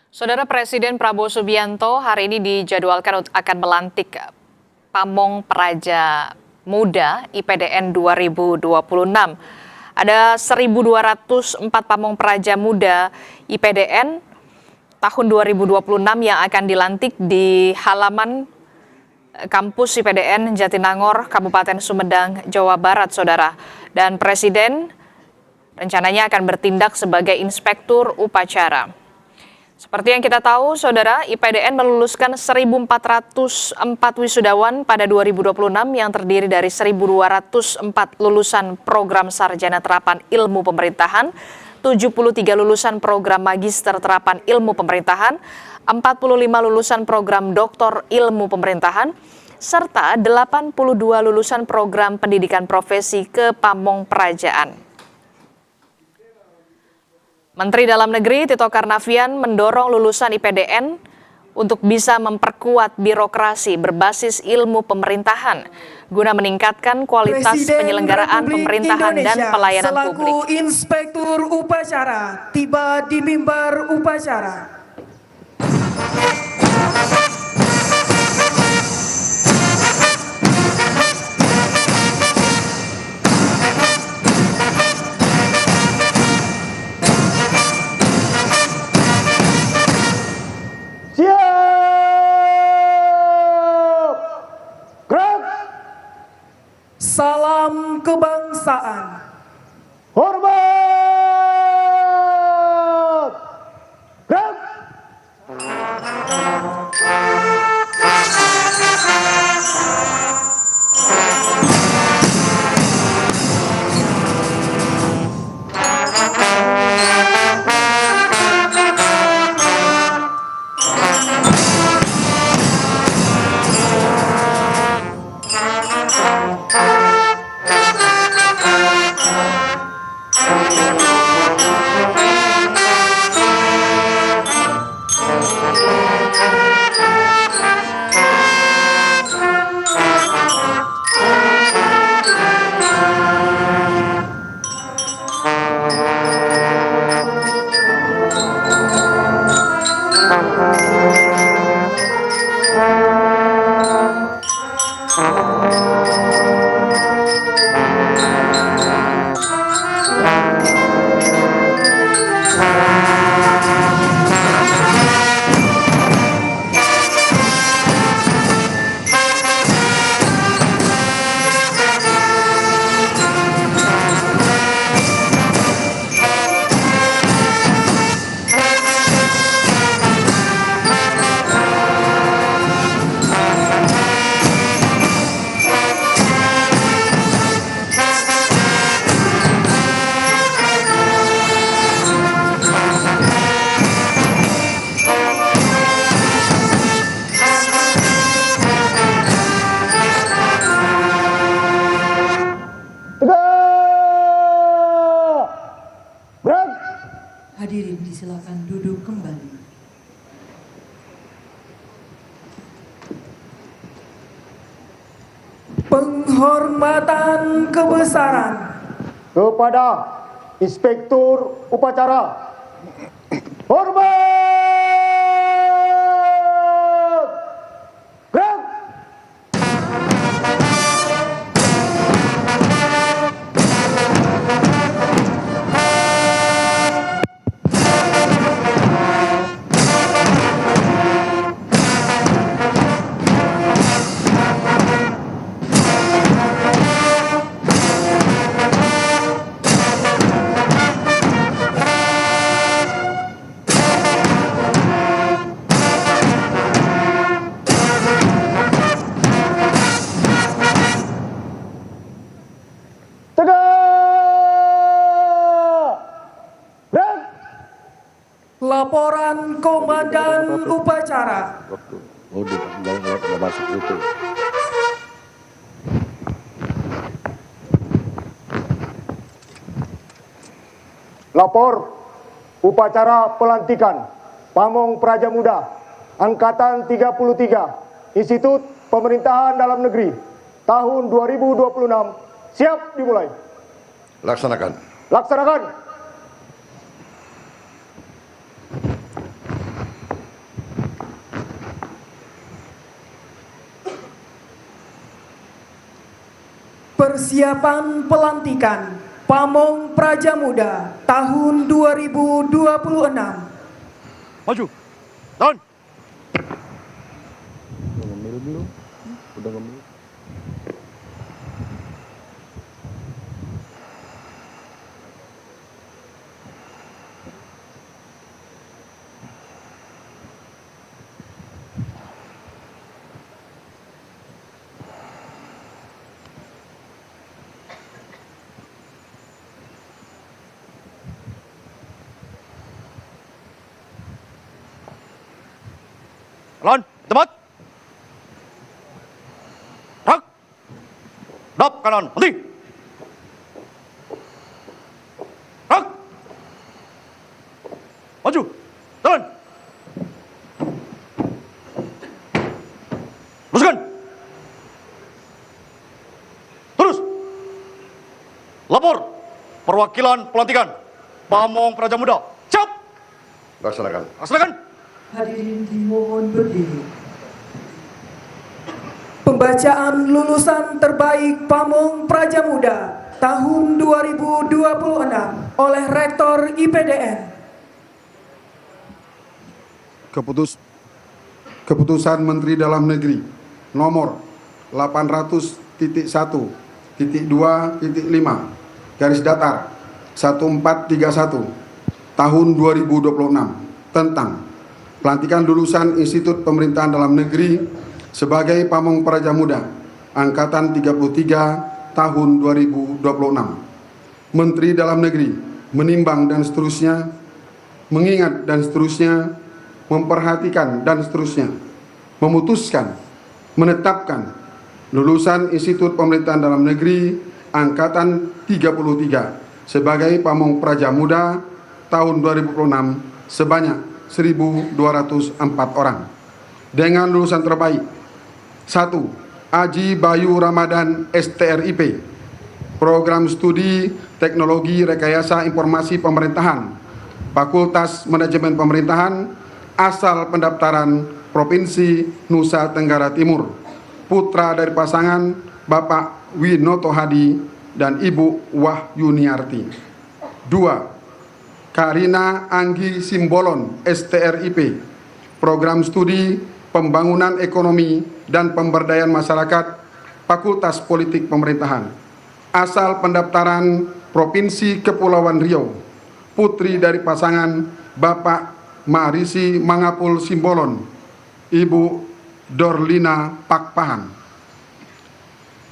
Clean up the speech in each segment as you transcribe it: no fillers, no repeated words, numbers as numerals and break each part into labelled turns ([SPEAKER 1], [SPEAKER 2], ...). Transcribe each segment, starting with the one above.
[SPEAKER 1] Saudara Presiden Prabowo Subianto hari ini dijadwalkan akan melantik Pamong Praja Muda IPDN 2026. Ada 1.204 Pamong Praja Muda IPDN tahun 2026 yang akan dilantik di halaman kampus IPDN Jatinangor, Kabupaten Sumedang, Jawa Barat, Saudara. Dan Presiden rencananya akan bertindak sebagai inspektur upacara. Seperti yang kita tahu, Saudara, IPDN meluluskan 1.404 wisudawan pada 2026 yang terdiri dari 1.204 lulusan program sarjana terapan ilmu pemerintahan, 73 lulusan program magister terapan ilmu pemerintahan, 45 lulusan program doktor ilmu pemerintahan, serta 82 lulusan program pendidikan profesi kepamong perajaan. Menteri Dalam Negeri Tito Karnavian mendorong lulusan IPDN untuk bisa memperkuat birokrasi berbasis ilmu pemerintahan guna meningkatkan kualitas penyelenggaraan pemerintahan dan pelayanan publik.
[SPEAKER 2] Selaku Inspektur Upacara tiba di mimbar upacara. Salam kebangsaan.
[SPEAKER 3] Hormat. Gerak.
[SPEAKER 2] Hadirin disilakan duduk kembali. Penghormatan kebesaran
[SPEAKER 3] Kepada Inspektur Upacara. Hormat. Gerak.
[SPEAKER 2] laporan Komandan Upacara.
[SPEAKER 4] Nggak masuk itu.
[SPEAKER 3] Lapor upacara pelantikan Pamong Praja Muda Angkatan 33 Institut Pemerintahan Dalam Negeri tahun 2026 siap dimulai.
[SPEAKER 4] Laksanakan.
[SPEAKER 3] Laksanakan.
[SPEAKER 2] Persiapan pelantikan Pamong Praja Muda tahun 2026.
[SPEAKER 4] Maju. Tahun. Udah ngemil belum? Udah ngemil. Lan, tempat. Rak. Dap kanan, henti. Rak. Maju. Jalan. Luruskan. Terus. Lapor. Perwakilan pelantikan Pamong Praja Muda. Siap. Laksanakan. Laksanakan.
[SPEAKER 2] Hadirin dimohon berdiri. Pembacaan lulusan terbaik Pamong Praja Muda tahun 2026 oleh Rektor IPDN.
[SPEAKER 5] Keputusan Menteri Dalam Negeri nomor 800.1.2.5 garis datar 1431 tahun 2026 tentang pelantikan lulusan Institut Pemerintahan Dalam Negeri sebagai Pamong Praja Muda Angkatan 33 tahun 2026. Menteri Dalam Negeri menimbang dan seterusnya, mengingat dan seterusnya, memperhatikan dan seterusnya, memutuskan, menetapkan lulusan Institut Pemerintahan Dalam Negeri Angkatan 33 sebagai Pamong Praja Muda tahun 2026 sebanyak 1.204 orang dengan lulusan terbaik 1. Aji Bayu Ramadan STRIP Program Studi Teknologi Rekayasa Informasi Pemerintahan Fakultas Manajemen Pemerintahan asal pendaftaran Provinsi Nusa Tenggara Timur, putra dari pasangan Bapak Winoto Hadi dan Ibu Wahyuniarti. 2. Karina Anggi Simbolon STRIP Program Studi Pembangunan Ekonomi dan Pemberdayaan Masyarakat Fakultas Politik Pemerintahan asal pendaftaran Provinsi Kepulauan Riau, putri dari pasangan Bapak Marisi Mangapul Simbolon, Ibu Dorlina Pakpahan.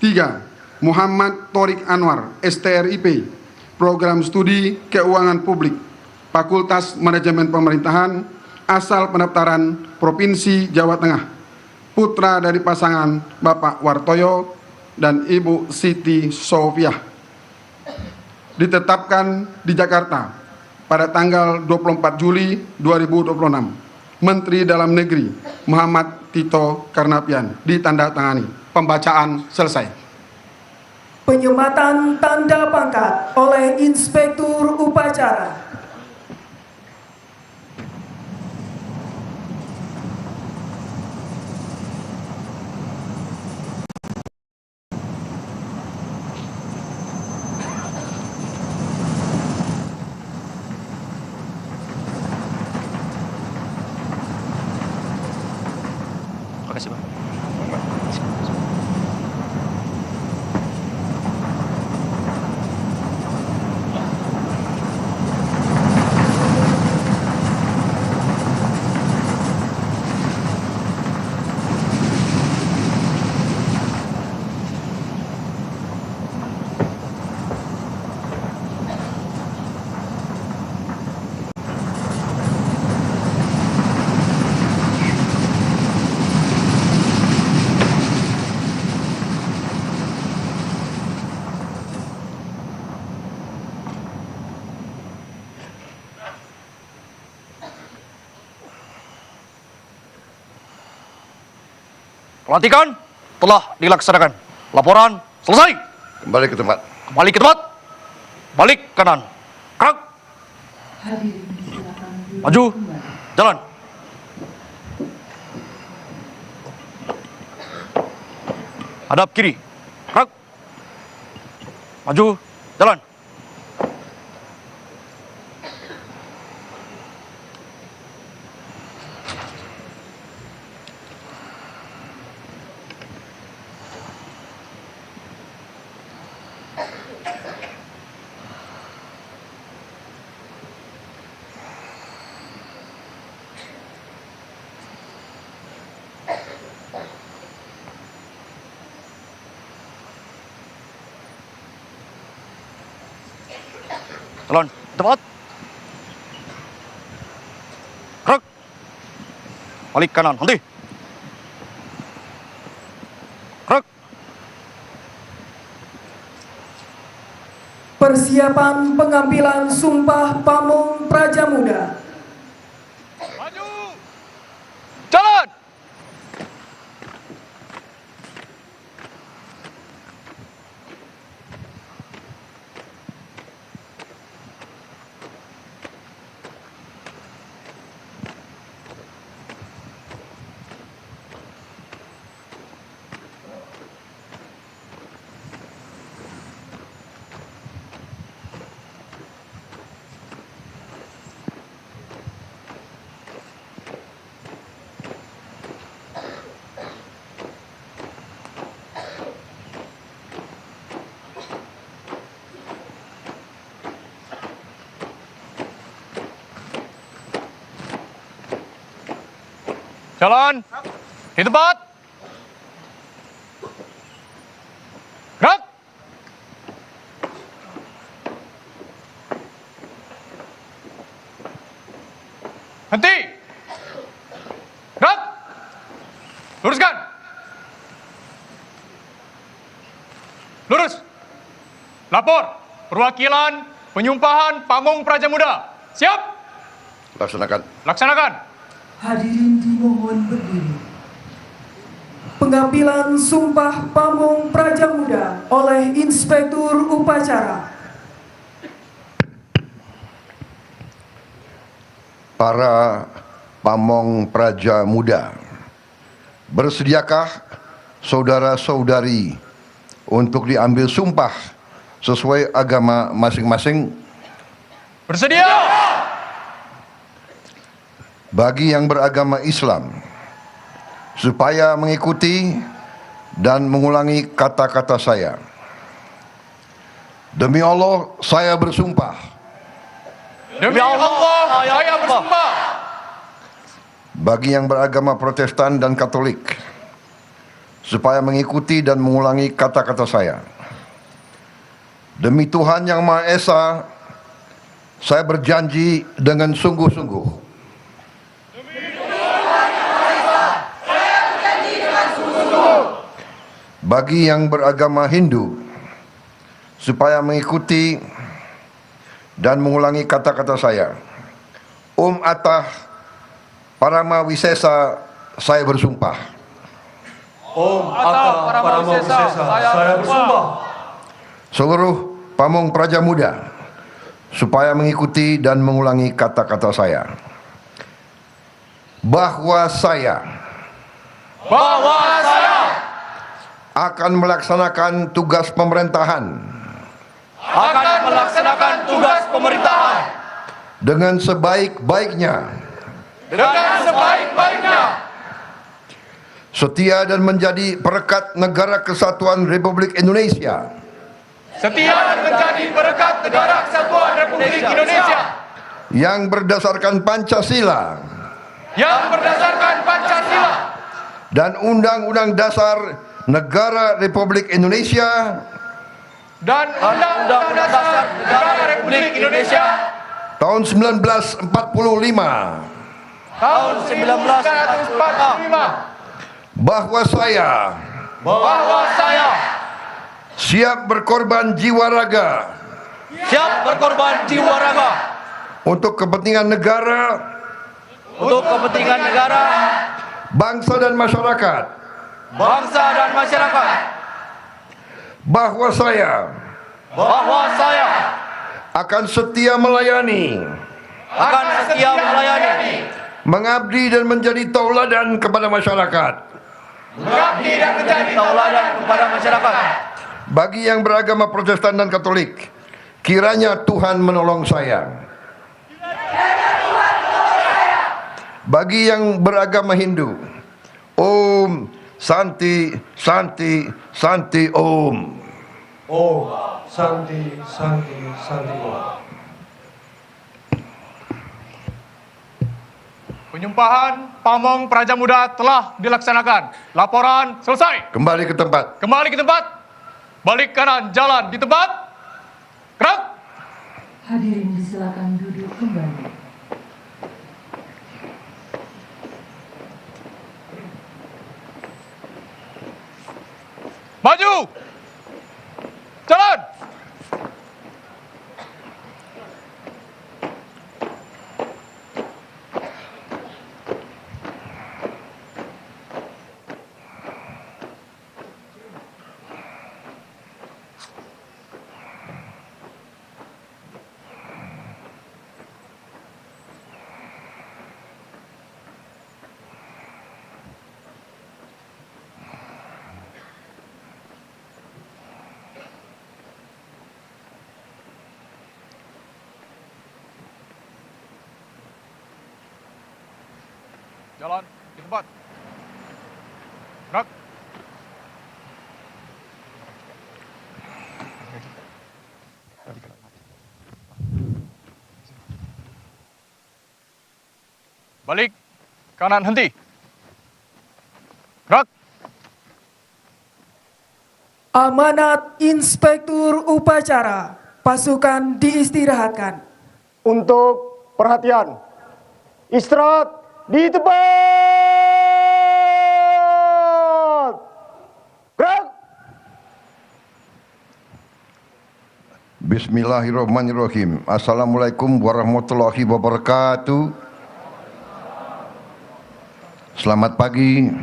[SPEAKER 5] 3. Muhammad Torik Anwar STRIP Program Studi Keuangan Publik Fakultas Manajemen Pemerintahan asal pendaftaran Provinsi Jawa Tengah, putra dari pasangan Bapak Wartoyo dan Ibu Siti Sofiah. Ditetapkan di Jakarta pada tanggal 24 Juli 2026. Menteri Dalam Negeri Muhammad Tito Karnavian. Ditandatangani. Pembacaan selesai.
[SPEAKER 2] Penyematan tanda pangkat oleh Inspektur Upacara.
[SPEAKER 6] Makasih, Pak. Pelantikan telah dilaksanakan. Laporan selesai.
[SPEAKER 4] Kembali ke tempat.
[SPEAKER 6] Kembali ke tempat. Balik kanan. Gerak. Maju. Jalan. Hadap kiri. Gerak. Maju, jalan. Jalan, tepat. Gerak. Balik kanan, henti. Gerak.
[SPEAKER 2] Persiapan pengambilan Sumpah Pamong Prajamuda.
[SPEAKER 6] Maju. Jalan. Jalan. Di tempat. Gerak. Henti. Gerak. Luruskan. Lurus. Lapor. Perwakilan penyumpahan Pamong Prajamuda. Siap.
[SPEAKER 4] Laksanakan.
[SPEAKER 6] Laksanakan.
[SPEAKER 2] Hadirin dimohon berdiri. Pengambilan Sumpah Pamong Prajamuda oleh Inspektur Upacara.
[SPEAKER 7] Para Pamong Prajamuda, bersediakah saudara-saudari untuk diambil sumpah sesuai agama masing-masing?
[SPEAKER 6] Bersedia.
[SPEAKER 7] Bagi yang beragama Islam, supaya mengikuti dan mengulangi kata-kata saya. Demi Allah, saya bersumpah.
[SPEAKER 6] Demi Allah, saya bersumpah.
[SPEAKER 7] Bagi yang beragama Protestan dan Katolik, supaya mengikuti dan mengulangi kata-kata saya. Demi Tuhan Yang Maha Esa, saya berjanji dengan sungguh-sungguh. Bagi yang beragama Hindu, supaya mengikuti dan mengulangi kata-kata saya. Atah Parama Wisesa, saya bersumpah.
[SPEAKER 6] Atau para Wisesa, saya bersumpah.
[SPEAKER 7] Seluruh Pamong Prajamuda, supaya mengikuti dan mengulangi kata-kata saya. Bahwa saya akan melaksanakan tugas pemerintahan dengan sebaik-baiknya, setia dan menjadi perekat Negara Kesatuan Republik Indonesia, yang berdasarkan Pancasila dan Undang-Undang Dasar Negara Republik Indonesia tahun 1945, bahwa saya siap berkorban jiwa raga untuk kepentingan negara, bangsa dan masyarakat. Bahwa saya akan setia melayani, mengabdi dan menjadi tauladan kepada masyarakat, Bagi yang beragama Protestan dan Katolik, kiranya Tuhan menolong saya. Bagi yang beragama Hindu, Om Santi Santi Santi Om.
[SPEAKER 8] Om Santi Santi Santi Om.
[SPEAKER 6] Penyumpahan Pamong Praja Muda telah dilaksanakan. Laporan selesai.
[SPEAKER 7] Kembali ke tempat.
[SPEAKER 6] Kembali ke tempat. Balik kanan, jalan di tempat. Gerak.
[SPEAKER 9] Hadirin disilakan duduk kembali.
[SPEAKER 6] Maju. Jalan. Jalan di tempat. Gerak. Balik kanan, henti. Gerak.
[SPEAKER 2] Amanat Inspektur Upacara, pasukan diistirahatkan.
[SPEAKER 3] Untuk perhatian, istirahat di tempat. Gerak.
[SPEAKER 7] Bismillahirrahmanirrahim. Assalamualaikum warahmatullahi wabarakatuh. Selamat pagi.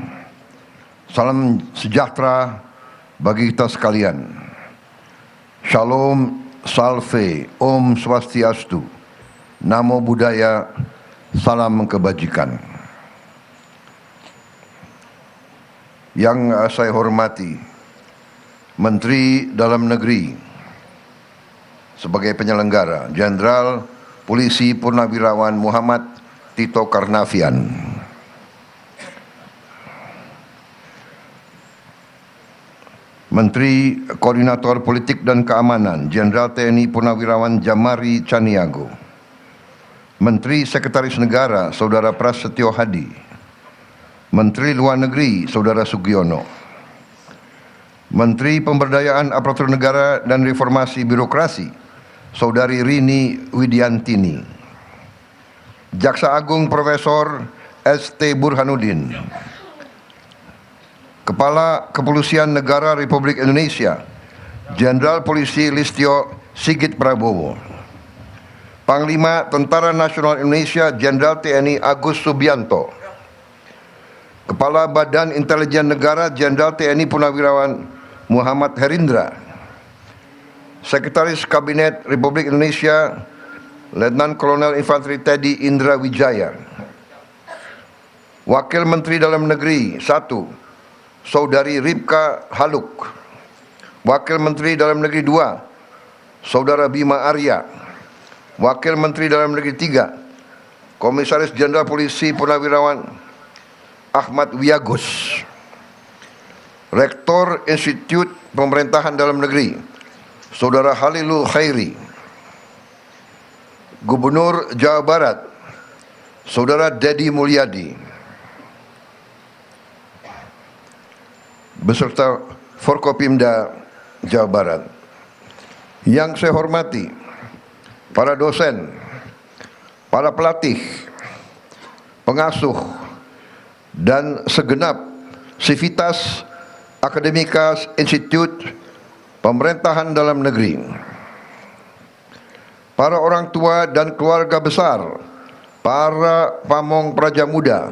[SPEAKER 7] Salam sejahtera bagi kita sekalian. Shalom, salve, Om Swastiastu, Namo Buddhaya, salam kebajikan. Yang saya hormati Menteri Dalam Negeri sebagai penyelenggara, Jenderal Polisi Purnawirawan Muhammad Tito Karnavian, Menteri Koordinator Politik dan Keamanan, Jenderal TNI Purnawirawan Jamari Caniago, Menteri Sekretaris Negara Saudara Prasetyo Hadi, Menteri Luar Negeri Saudara Sugiono, Menteri Pemberdayaan Aparatur Negara dan Reformasi Birokrasi Saudari Rini Widiantini, Jaksa Agung Profesor ST Burhanuddin, Kepala Kepolisian Negara Republik Indonesia Jenderal Polisi Listio Sigit Prabowo, Panglima Tentara Nasional Indonesia Jenderal TNI Agus Subianto, Kepala Badan Intelijen Negara Jenderal TNI Purnawirawan Muhammad Herindra, Sekretaris Kabinet Republik Indonesia Letnan Kolonel Infanteri Teddy Indra Wijaya, Wakil Menteri Dalam Negeri 1 Saudari Ripka Haluk, Wakil Menteri Dalam Negeri 2 Saudara Bima Arya, Wakil Menteri Dalam Negeri 3 Komisaris Jenderal Polisi Purnawirawan Ahmad Wiyagus, Rektor Institut Pemerintahan Dalam Negeri Saudara Halilul Khairi, Gubernur Jawa Barat Saudara Dedi Mulyadi, beserta Forkopimda Jawa Barat. Yang saya hormati para dosen, para pelatih, pengasuh, dan segenap sivitas akademika Institut Pemerintahan Dalam Negeri, para orang tua dan keluarga besar, para pamong praja muda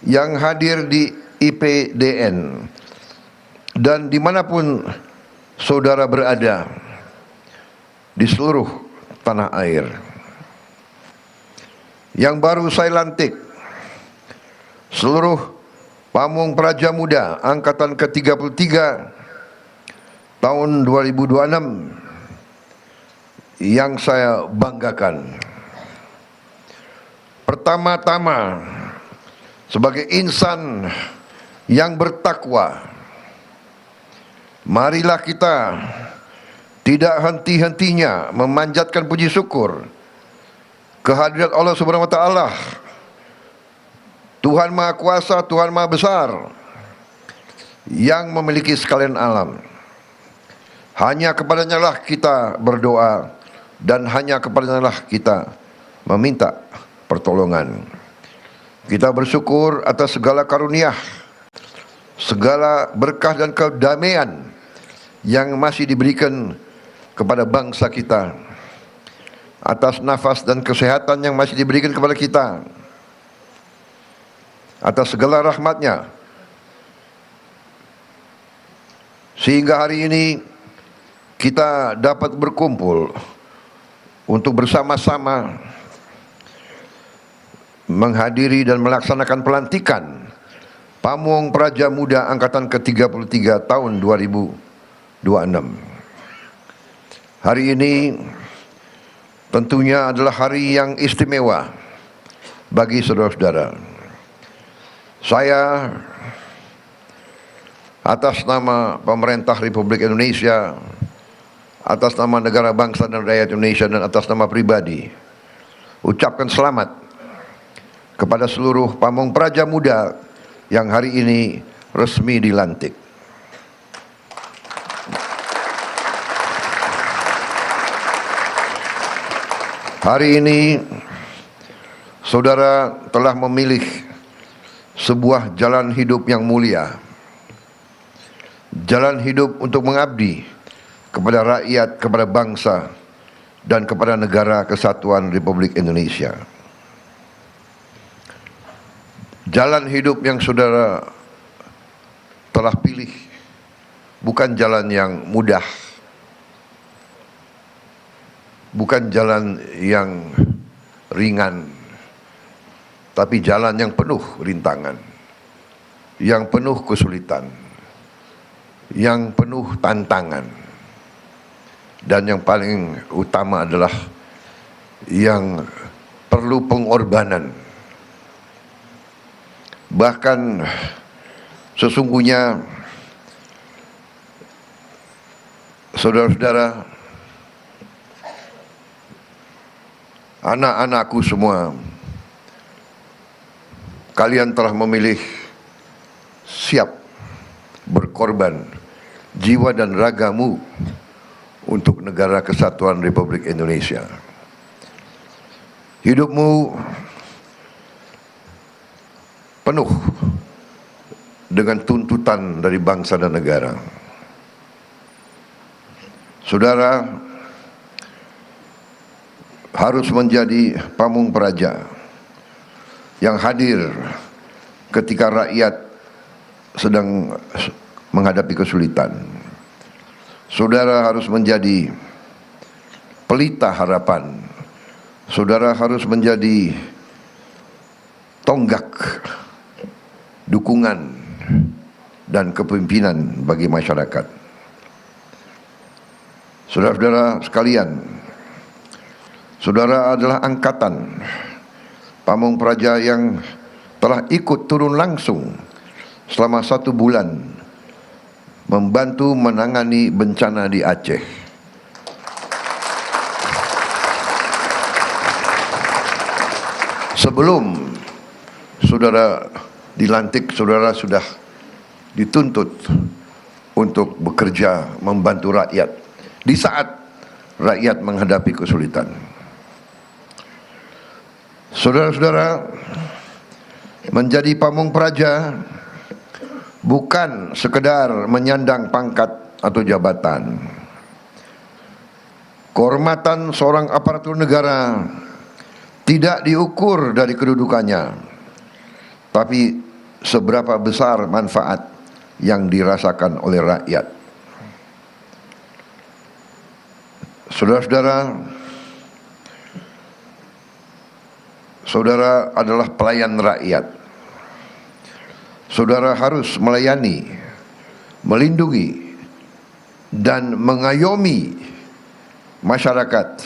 [SPEAKER 7] yang hadir di IPDN, dan dimanapun saudara berada di seluruh tanah air. Yang baru saya lantik, seluruh pamong praja muda Angkatan ke-33 tahun 2026 yang saya banggakan. Pertama-tama, sebagai insan yang bertakwa, marilah kita tidak henti-hentinya memanjatkan puji syukur kehadirat Allah Subhanahu wa taala, Tuhan Maha Kuasa, Tuhan Maha Besar, yang memiliki sekalian alam. Hanya kepadanya lah kita berdoa dan hanya kepadanya lah kita meminta pertolongan. Kita bersyukur atas segala karunia, segala berkah dan kedamaian yang masih diberikan kepada bangsa kita, atas nafas dan kesehatan yang masih diberikan kepada kita, atas segala rahmatnya, sehingga hari ini kita dapat berkumpul untuk bersama-sama menghadiri dan melaksanakan pelantikan Pamong Praja Muda Angkatan ke-33 tahun 2026. Hari ini tentunya adalah hari yang istimewa bagi saudara-saudara. Saya atas nama pemerintah Republik Indonesia, atas nama negara bangsa dan rakyat Indonesia, dan atas nama pribadi, ucapkan selamat kepada seluruh Pamong Praja Muda yang hari ini resmi dilantik. Hari ini saudara telah memilih sebuah jalan hidup yang mulia, jalan hidup untuk mengabdi kepada rakyat, kepada bangsa, dan kepada negara kesatuan Republik Indonesia. Jalan hidup yang saudara telah pilih bukan jalan yang mudah, bukan jalan yang ringan, tapi jalan yang penuh rintangan, yang penuh kesulitan, yang penuh tantangan. Dan yang paling utama adalah yang perlu pengorbanan. Bahkan sesungguhnya saudara-saudara, anak-anakku semua, kalian telah memilih siap berkorban jiwa dan ragamu untuk negara kesatuan Republik Indonesia. Hidupmu penuh dengan tuntutan dari bangsa dan negara. Saudara harus menjadi pamong praja yang hadir ketika rakyat sedang menghadapi kesulitan. Saudara harus menjadi pelita harapan. Saudara harus menjadi tonggak dukungan dan kepemimpinan bagi masyarakat. Saudara-saudara sekalian, saudara adalah angkatan Pamong Praja yang telah ikut turun langsung selama 1 bulan membantu menangani bencana di Aceh. Sebelum saudara dilantik, saudara sudah dituntut untuk bekerja membantu rakyat di saat rakyat menghadapi kesulitan. Saudara-saudara, menjadi pamong praja bukan sekedar menyandang pangkat atau jabatan. Kehormatan seorang aparatur negara tidak diukur dari kedudukannya, tapi seberapa besar manfaat yang dirasakan oleh rakyat. Saudara-saudara, saudara adalah pelayan rakyat. Saudara harus melayani, melindungi, dan mengayomi masyarakat,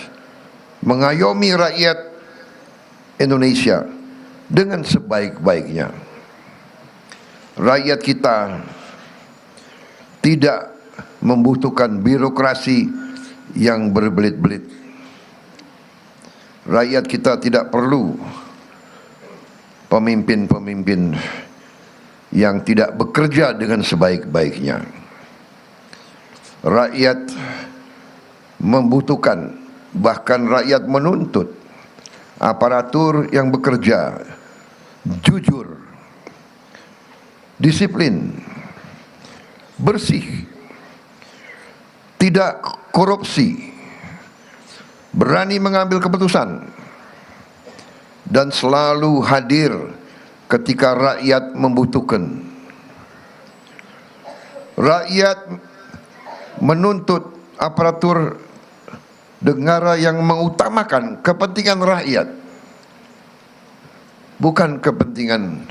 [SPEAKER 7] mengayomi rakyat Indonesia dengan sebaik-baiknya. Rakyat kita tidak membutuhkan birokrasi yang berbelit-belit. Rakyat kita tidak perlu pemimpin-pemimpin yang tidak bekerja dengan sebaik-baiknya. Rakyat membutuhkan, bahkan rakyat menuntut aparatur yang bekerja jujur, disiplin, bersih, tidak korupsi, berani mengambil keputusan, dan selalu hadir ketika rakyat membutuhkan. Rakyat menuntut aparatur negara yang mengutamakan kepentingan rakyat, bukan kepentingan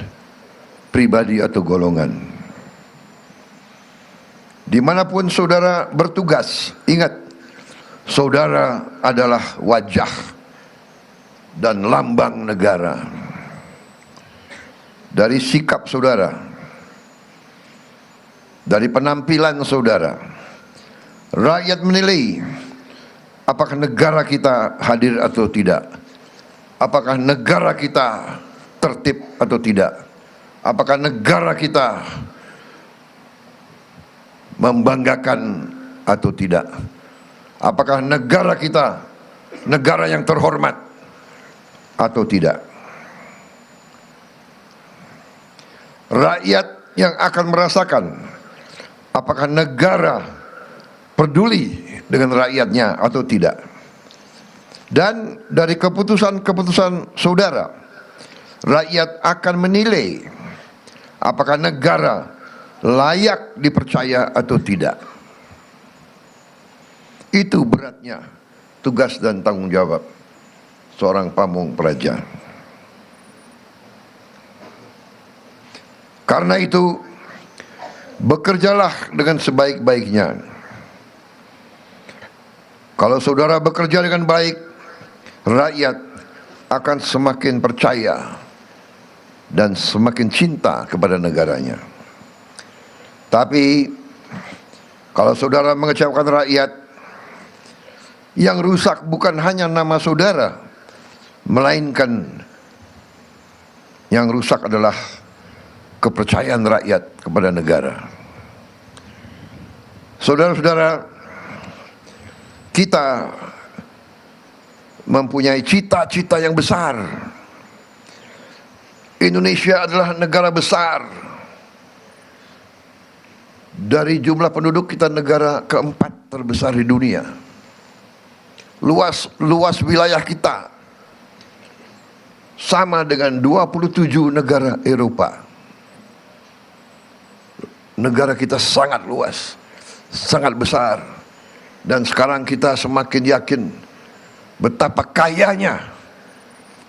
[SPEAKER 7] pribadi atau golongan. Dimanapun saudara bertugas, ingat, saudara adalah wajah dan lambang negara. Dari sikap saudara, dari penampilan saudara, rakyat menilai apakah negara kita hadir atau tidak, apakah negara kita tertib atau tidak, apakah negara kita membanggakan atau tidak, apakah negara kita negara yang terhormat atau tidak. Rakyat yang akan merasakan apakah negara peduli dengan rakyatnya atau tidak. Dan dari keputusan-keputusan saudara, rakyat akan menilai apakah negara layak dipercaya atau tidak. Itu beratnya tugas dan tanggung jawab seorang pamong praja. Karena itu, bekerjalah dengan sebaik-baiknya. Kalau saudara bekerja dengan baik, rakyat akan semakin percaya dan semakin cinta kepada negaranya. Tapi kalau saudara mengecewakan rakyat, yang rusak bukan hanya nama saudara, melainkan yang rusak adalah kepercayaan rakyat kepada negara. Saudara-saudara, kita mempunyai cita-cita yang besar. Indonesia adalah negara besar. Dari jumlah penduduk kita negara keempat terbesar di dunia. Luas wilayah kita sama dengan 27 negara Eropa. Negara kita sangat luas, sangat besar, dan sekarang kita semakin yakin betapa kayanya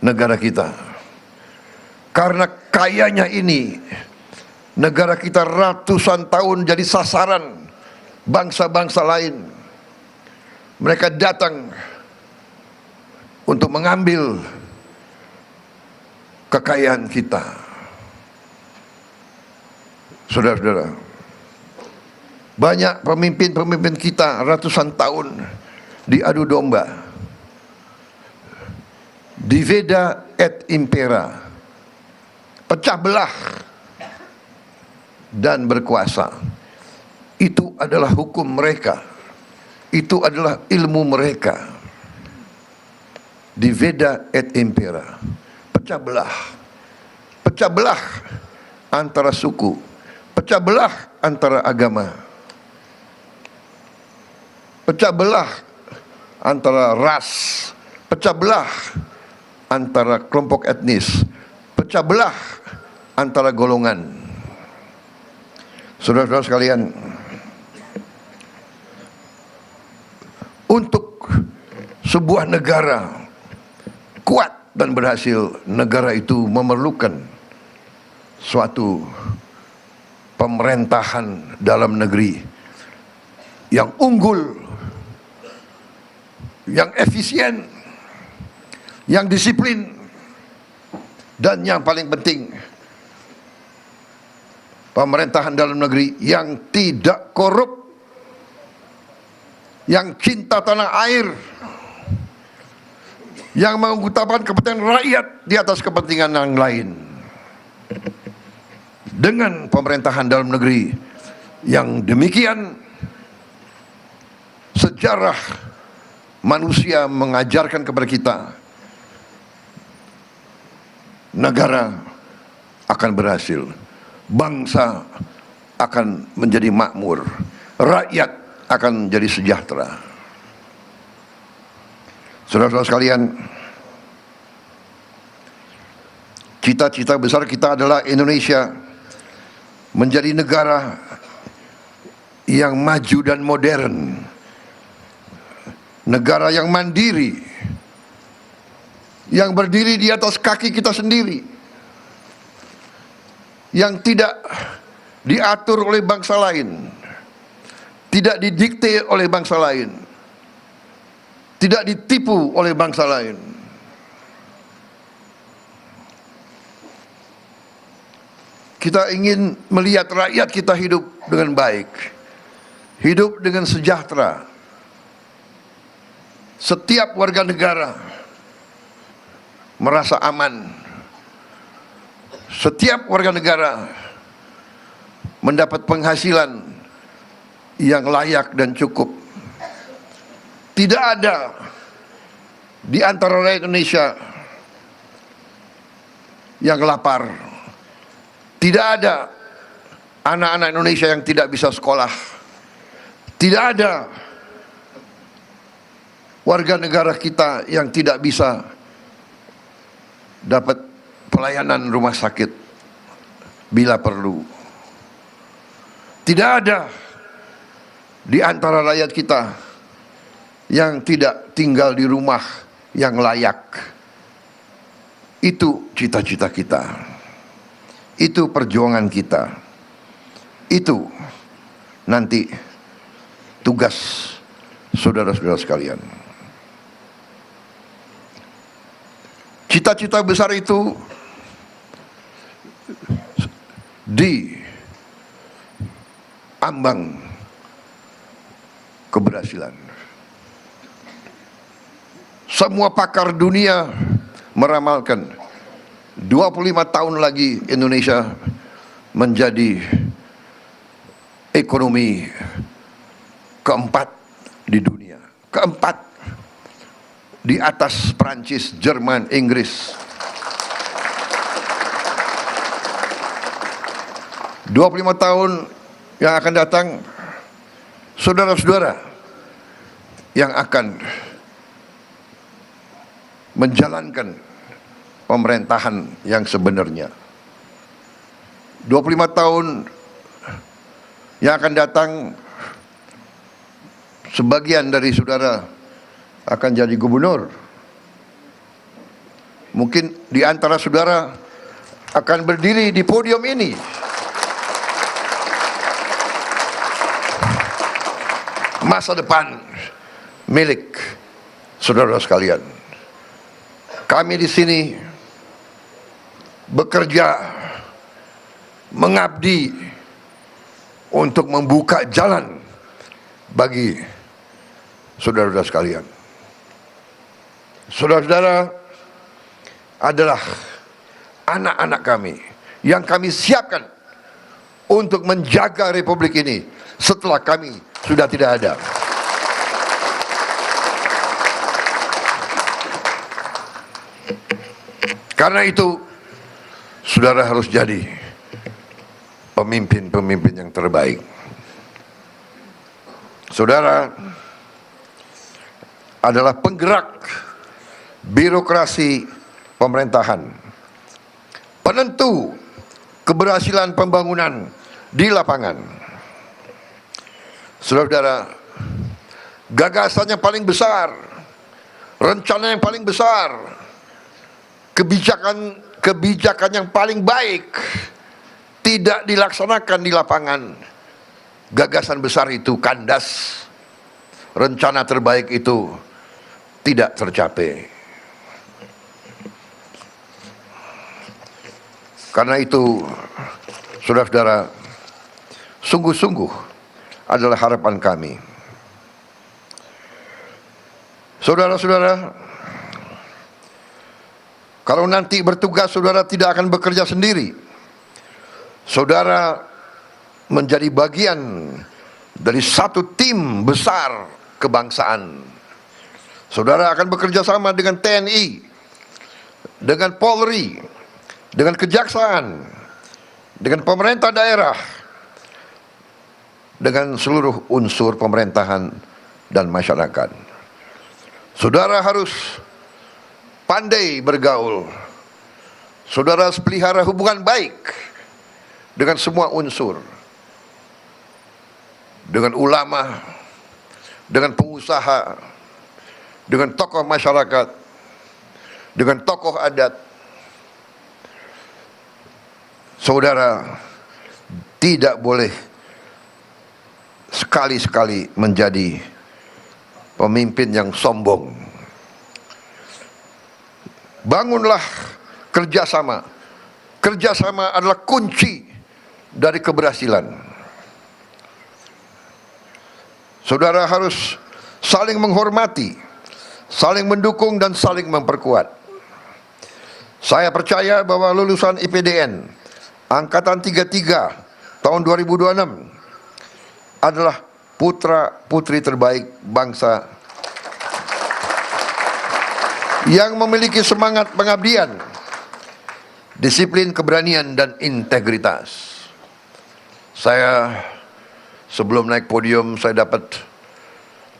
[SPEAKER 7] negara kita. Karena kayanya ini, negara kita ratusan tahun jadi sasaran bangsa-bangsa lain. Mereka datang untuk mengambil kekayaan kita. Saudara-saudara, banyak pemimpin-pemimpin kita ratusan tahun diadu domba. Diveda et impera, pecah belah dan berkuasa. Itu adalah hukum mereka, itu adalah ilmu mereka. Diveda et impera, pecah belah antara suku, pecah belah antara agama, pecah belah antara ras, pecah belah antara kelompok etnis, pecah belah antara golongan. Saudara-saudara sekalian, untuk sebuah negara kuat dan berhasil, negara itu memerlukan suatu pemerintahan dalam negeri yang unggul, yang efisien, yang disiplin, dan yang paling penting, pemerintahan dalam negeri yang tidak korup, yang cinta tanah air, yang mengutamakan kepentingan rakyat di atas kepentingan yang lain. Dengan pemerintahan dalam negeri yang demikian, sejarah manusia mengajarkan kepada kita, negara akan berhasil, bangsa akan menjadi makmur, rakyat akan menjadi sejahtera. Saudara-saudara sekalian, cita-cita besar kita adalah Indonesia menjadi negara yang maju dan modern, negara yang mandiri, yang berdiri di atas kaki kita sendiri, yang tidak diatur oleh bangsa lain, tidak didikte oleh bangsa lain, tidak ditipu oleh bangsa lain. Kita ingin melihat rakyat kita hidup dengan baik, hidup dengan sejahtera. Setiap warga negara merasa aman. Setiap warga negara mendapat penghasilan yang layak dan cukup. Tidak ada di antara rakyat Indonesia yang lapar. Tidak ada anak-anak Indonesia yang tidak bisa sekolah. Tidak ada warga negara kita yang tidak bisa dapat pelayanan rumah sakit bila perlu. Tidak ada di antara rakyat kita yang tidak tinggal di rumah yang layak. Itu cita-cita kita. Itu perjuangan kita. Itu nanti tugas saudara-saudara sekalian. Cita-cita besar itu di ambang keberhasilan. Semua pakar dunia meramalkan 25 tahun lagi Indonesia menjadi ekonomi keempat di dunia. Keempat di atas Prancis, Jerman, Inggris. 25 tahun yang akan datang, saudara-saudara yang akan menjalankan pemerintahan yang sebenarnya. 25 tahun yang akan datang, sebagian dari saudara akan jadi gubernur. Mungkin di antara saudara akan berdiri di podium ini. Masa depan milik saudara sekalian. Kami di sini bekerja, mengabdi untuk membuka jalan bagi saudara-saudara sekalian. Saudara-saudara adalah anak-anak kami yang kami siapkan untuk menjaga republik ini setelah kami sudah tidak ada. Karena itu, saudara harus jadi pemimpin-pemimpin yang terbaik. Saudara adalah penggerak birokrasi pemerintahan, penentu keberhasilan pembangunan di lapangan. Saudara-saudara, gagasan yang paling besar, rencana yang paling besar, kebijakan yang paling baik tidak dilaksanakan di lapangan, gagasan besar itu kandas, rencana terbaik itu tidak tercapai. Karena itu, saudara-saudara, sungguh-sungguh adalah harapan kami. Saudara-saudara, kalau nanti bertugas, saudara tidak akan bekerja sendiri. Saudara menjadi bagian dari satu tim besar kebangsaan. Saudara akan bekerja sama dengan TNI, dengan Polri, dengan Kejaksaan, dengan pemerintah daerah, dengan seluruh unsur pemerintahan dan masyarakat. Saudara harus pandai bergaul. Saudara harus pelihara hubungan baik dengan semua unsur, dengan ulama, dengan pengusaha, dengan tokoh masyarakat, dengan tokoh adat. Saudara tidak boleh sekali-sekali menjadi pemimpin yang sombong. Bangunlah kerjasama. Kerjasama adalah kunci dari keberhasilan. Saudara harus saling menghormati, saling mendukung dan saling memperkuat. Saya percaya bahwa lulusan IPDN Angkatan 33 tahun 2026 adalah putra-putri terbaik bangsa yang memiliki semangat pengabdian, disiplin, keberanian, dan integritas. Saya sebelum naik podium, saya dapat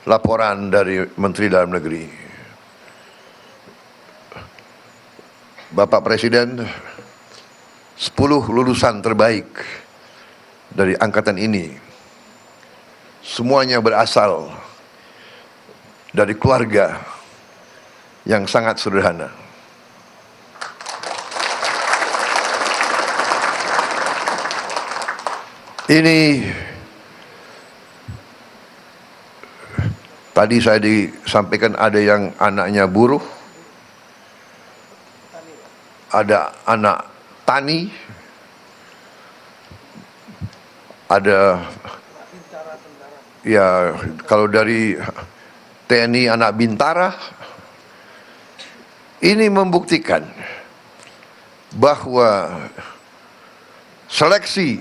[SPEAKER 7] laporan dari Menteri Dalam Negeri. Bapak Presiden, 10 lulusan terbaik dari angkatan ini semuanya berasal dari keluarga yang sangat sederhana. Ini tadi saya disampaikan ada yang anaknya buruh, ada anak tani, ada ya kalau dari TNI anak bintara. Ini membuktikan bahwa seleksi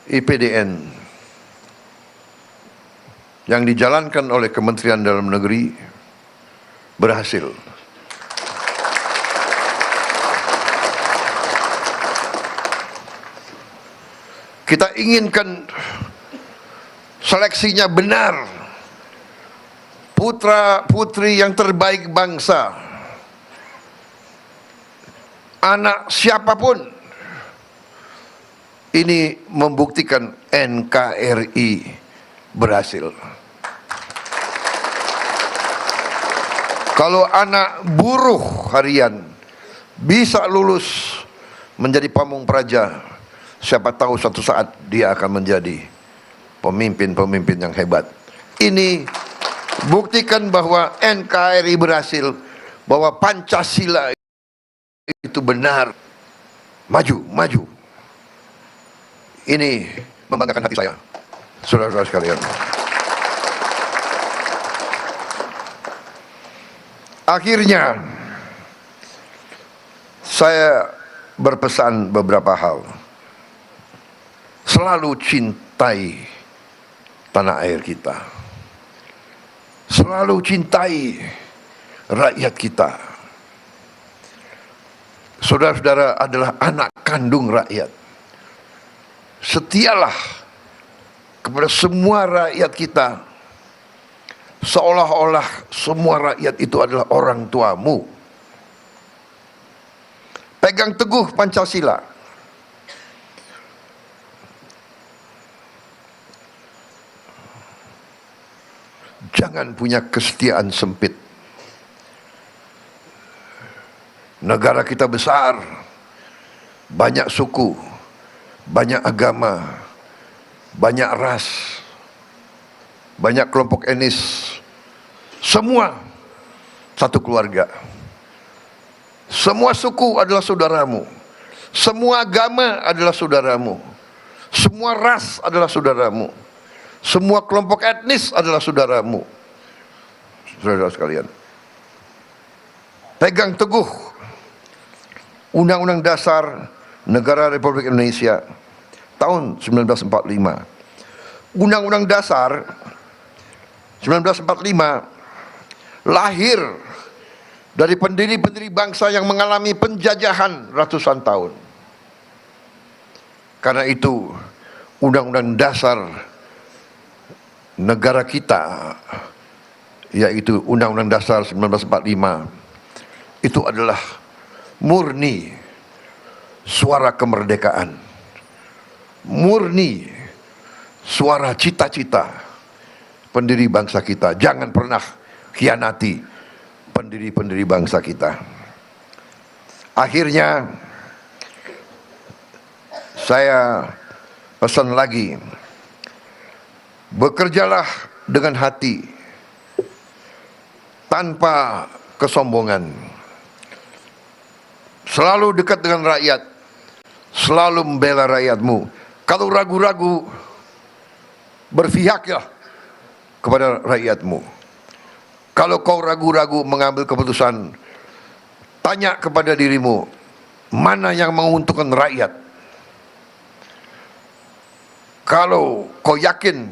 [SPEAKER 7] IPDN yang dijalankan oleh Kementerian Dalam Negeri berhasil. Kita inginkan seleksinya benar, putra-putri yang terbaik bangsa, anak siapapun. Ini membuktikan NKRI berhasil. Kalau anak buruh harian bisa lulus menjadi pamong praja, siapa tahu suatu saat dia akan menjadi pemimpin-pemimpin yang hebat. Ini buktikan bahwa NKRI berhasil, bahwa Pancasila itu benar. Maju, maju. Ini membanggakan hati saya, saudara-saudara sekalian. Akhirnya saya berpesan beberapa hal. Selalu cintai tanah air kita. Selalu cintai rakyat kita. Saudara-saudara adalah anak kandung rakyat. Setialah kepada semua rakyat kita, seolah-olah semua rakyat itu adalah orang tuamu. Pegang teguh Pancasila. Jangan punya kesetiaan sempit. Negara kita besar, banyak suku, banyak agama, banyak ras, banyak kelompok etnis, semua satu keluarga. Semua suku adalah saudaramu, semua agama adalah saudaramu, semua ras adalah saudaramu, semua kelompok etnis adalah saudaramu. Saudara sekalian, pegang teguh Undang-Undang Dasar Negara Republik Indonesia tahun 1945. Undang-Undang Dasar 1945 lahir dari pendiri-pendiri bangsa yang mengalami penjajahan ratusan tahun. Karena itu, Undang-Undang Dasar negara kita, yaitu Undang-Undang Dasar 1945, itu adalah murni suara kemerdekaan, murni suara cita-cita pendiri bangsa kita. Jangan pernah khianati pendiri-pendiri bangsa kita. Akhirnya saya pesan lagi, bekerjalah dengan hati tanpa kesombongan, selalu dekat dengan rakyat, selalu membela rakyatmu. Kalau ragu-ragu, berpihaklah kepada rakyatmu. Kalau kau ragu-ragu mengambil keputusan, tanya kepada dirimu, mana yang menguntungkan rakyat. Kalau kau yakin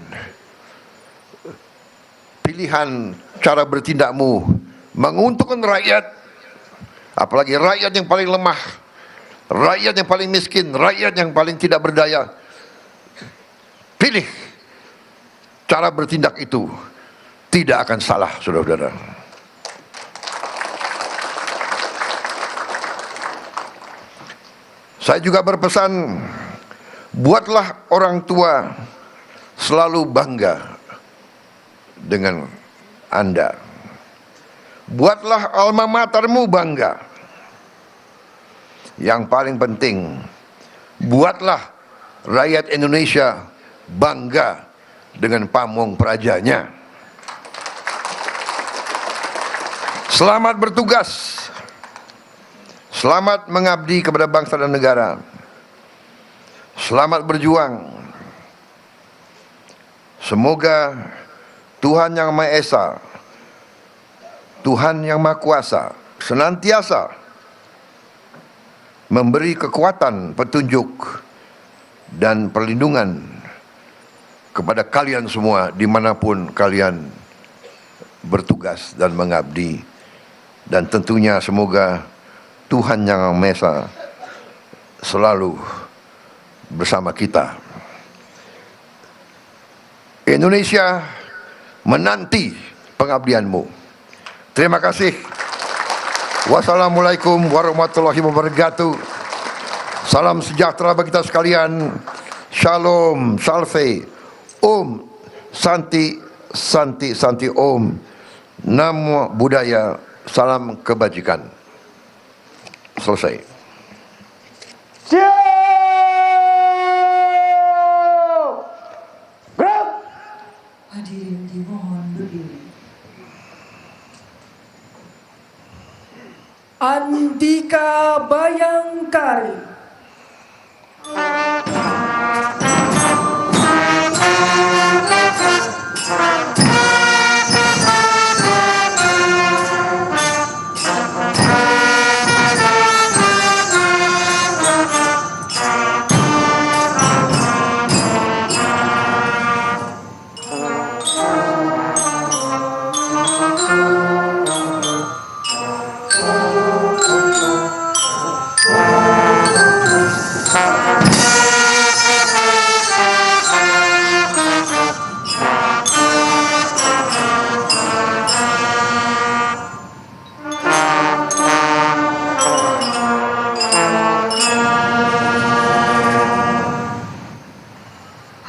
[SPEAKER 7] pilihan cara bertindakmu menguntungkan rakyat, apalagi rakyat yang paling lemah, rakyat yang paling miskin, rakyat yang paling tidak berdaya, pilih cara bertindak itu. Tidak akan salah, saudara-saudara. Saya juga berpesan, buatlah orang tua selalu bangga dengan Anda. Buatlah alma matermu bangga. Yang paling penting, buatlah rakyat Indonesia bangga dengan pamong prajanya. Selamat bertugas, selamat mengabdi kepada bangsa dan negara, selamat berjuang. Semoga Tuhan Yang Maha Esa, Tuhan Yang Maha Kuasa, senantiasa memberi kekuatan, petunjuk, dan perlindungan kepada kalian semua dimanapun kalian bertugas dan mengabdi. Dan tentunya semoga Tuhan Yang Maha Esa selalu bersama kita. Indonesia menanti pengabdianmu. Terima kasih. Wassalamualaikum warahmatullahi wabarakatuh. Salam sejahtera bagi kita sekalian. Shalom, salve, Om, Santi, Santi, Santi, Om. Namo Buddhaya. Salam kebajikan. Selesai.
[SPEAKER 3] Siap! Gerak!
[SPEAKER 9] Hadirin dimohon berdiri.
[SPEAKER 2] Andika Bayangkari.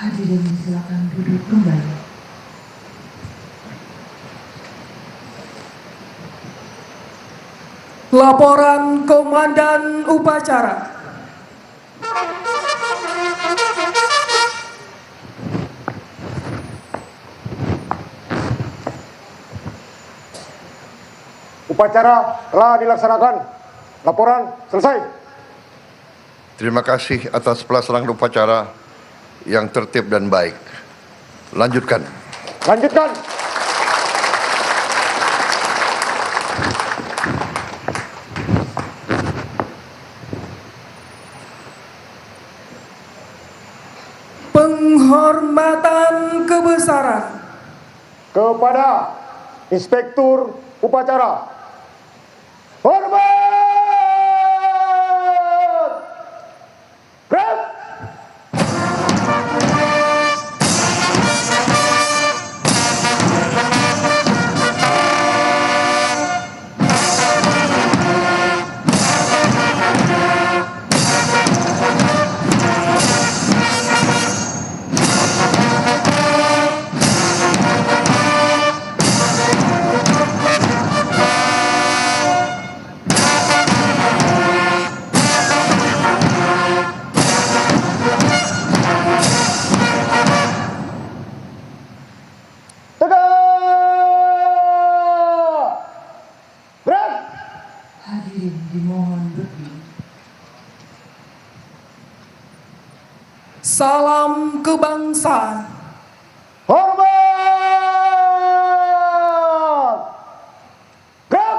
[SPEAKER 9] Hadirin silakan duduk kembali.
[SPEAKER 2] Laporan Komandan Upacara.
[SPEAKER 3] Upacara telah dilaksanakan. Laporan selesai.
[SPEAKER 7] Terima kasih atas pelaksanaan upacara yang tertib dan baik. Lanjutkan.
[SPEAKER 3] Lanjutkan.
[SPEAKER 2] Penghormatan kebesaran
[SPEAKER 3] Kepada Inspektur Upacara. Hormat! Gerak!
[SPEAKER 9] Hadirin dimohon berdiri.
[SPEAKER 2] Salam kebangsaan.
[SPEAKER 3] Hormat! Gerak!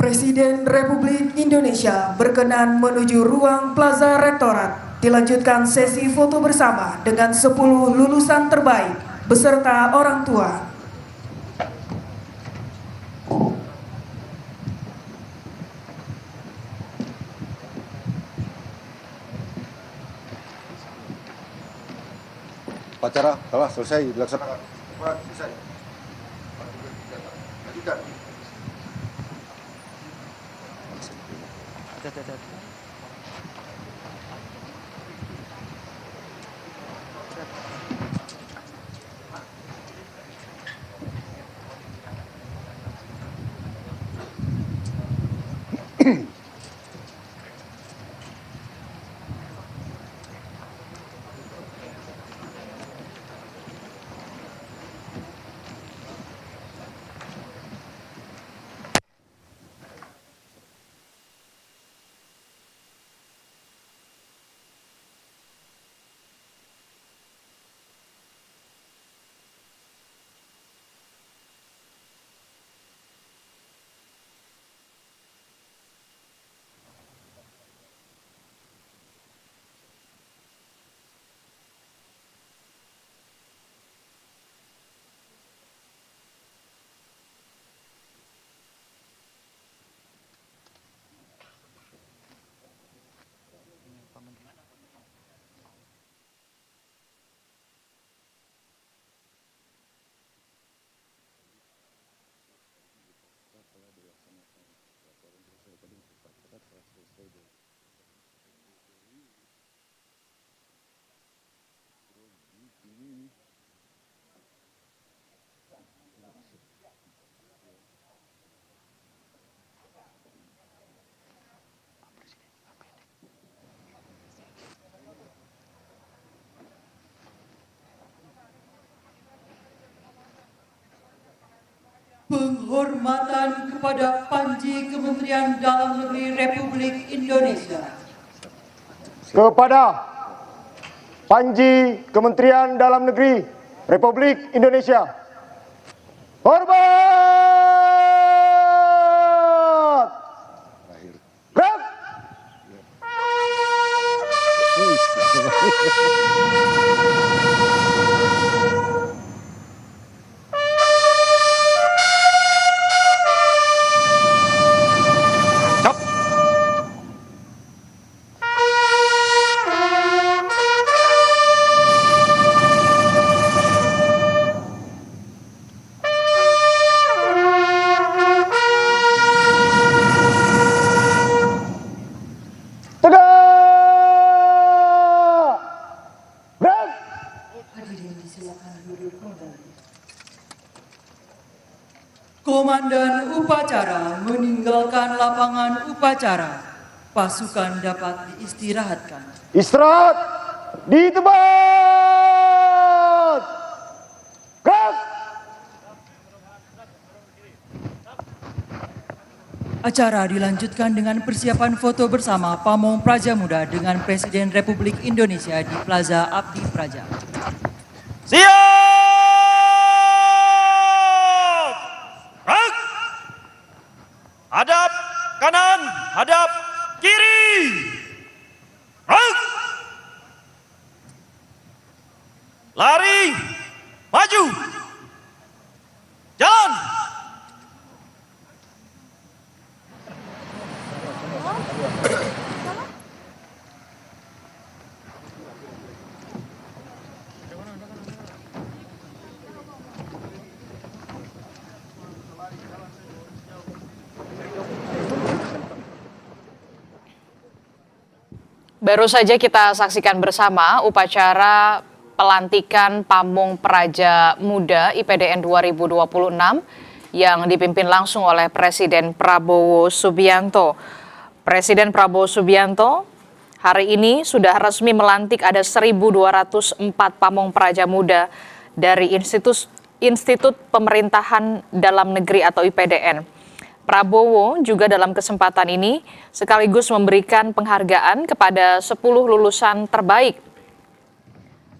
[SPEAKER 2] Presiden Republik Indonesia berkenan menuju ruang Plaza Rektorat. Dilanjutkan sesi foto bersama dengan 10 lulusan terbaik beserta orang tua.
[SPEAKER 3] Upacara telah selesai dilaksanakan. Selesai. Lanjutkan.
[SPEAKER 9] Penghormatan kepada Panji Kementerian Dalam Negeri Republik Indonesia.
[SPEAKER 3] Kepada Panji Kementerian Dalam Negeri Republik Indonesia. Hormat! Gerak!
[SPEAKER 4] Cap.
[SPEAKER 3] Tegak! Gerak!
[SPEAKER 9] Hadirin silakan duduk kembali. Komandan upacara meninggalkan lapangan upacara. Pasukan dapat diistirahatkan.
[SPEAKER 3] Istirahat di tempat. Gerak!
[SPEAKER 9] Acara dilanjutkan dengan persiapan foto bersama Pamong Prajamuda dengan Presiden Republik Indonesia di Plaza Abdi Praja.
[SPEAKER 10] Siap! Gerak! Hadap kanan, hadap kiri. Gerak! Lari, maju, jalan.
[SPEAKER 1] Baru saja kita saksikan bersama upacara pelantikan Pamong Praja Muda IPDN 2026 yang dipimpin langsung oleh Presiden Prabowo Subianto. Presiden Prabowo Subianto hari ini sudah resmi melantik ada 1.204 Pamong Praja Muda dari Institut Pemerintahan Dalam Negeri atau IPDN. Prabowo juga dalam kesempatan ini sekaligus memberikan penghargaan kepada 10 lulusan terbaik.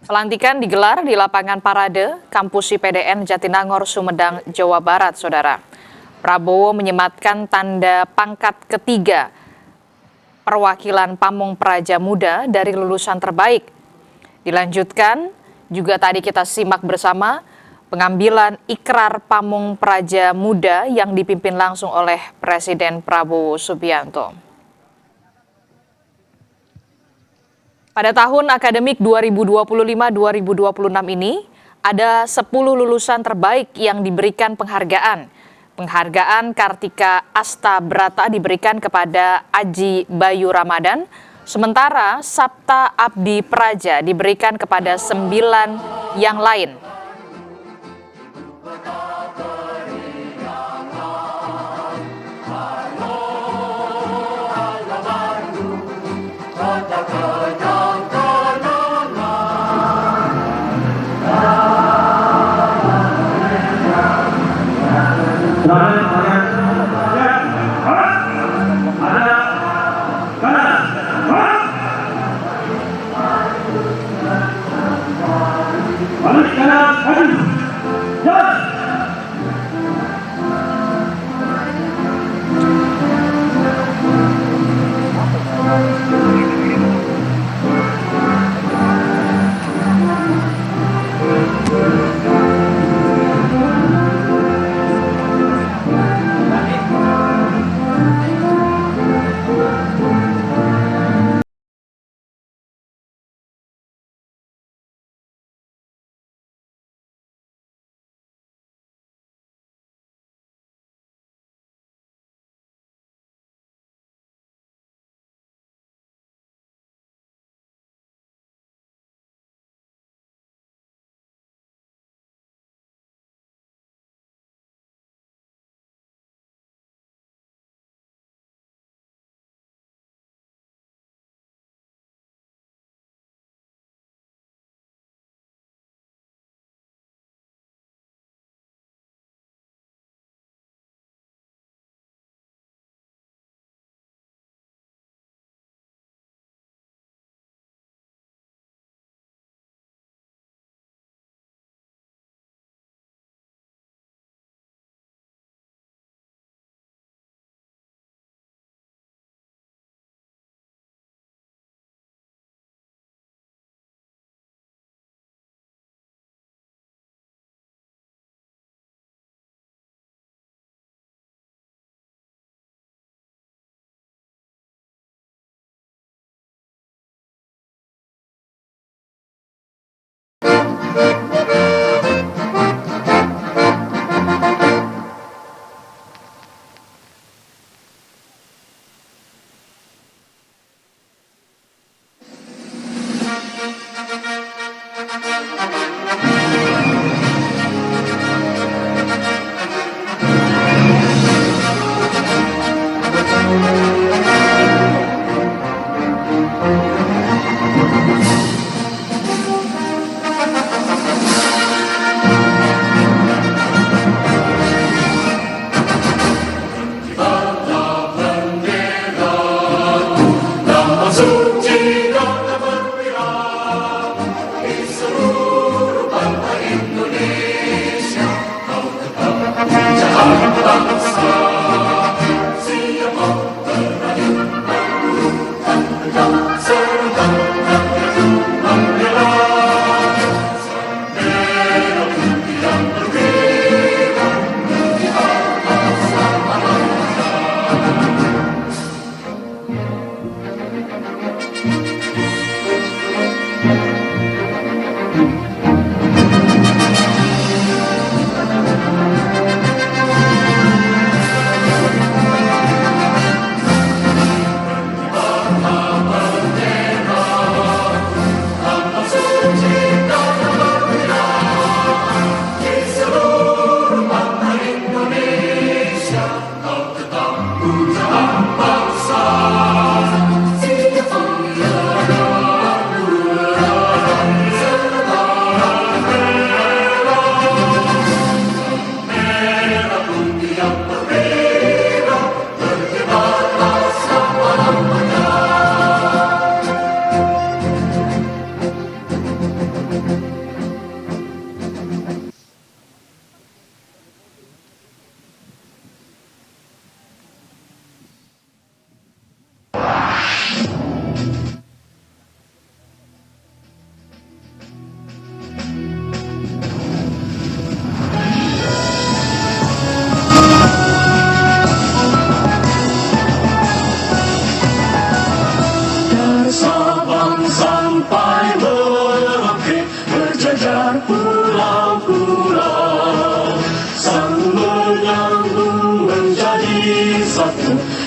[SPEAKER 1] Pelantikan digelar di lapangan parade kampus IPDN Jatinangor, Sumedang, Jawa Barat, Saudara. Prabowo menyematkan tanda pangkat ketiga perwakilan Pamong Praja Muda dari lulusan terbaik. Dilanjutkan juga tadi kita simak bersama pengambilan ikrar Pamong Praja Muda yang dipimpin langsung oleh Presiden Prabowo Subianto. Pada tahun akademik 2025-2026 ini, ada 10 lulusan terbaik yang diberikan penghargaan. Penghargaan Kartika Asta Brata diberikan kepada Aji Bayu Ramadan, sementara Sabta Abdi Praja diberikan kepada 9 yang lain.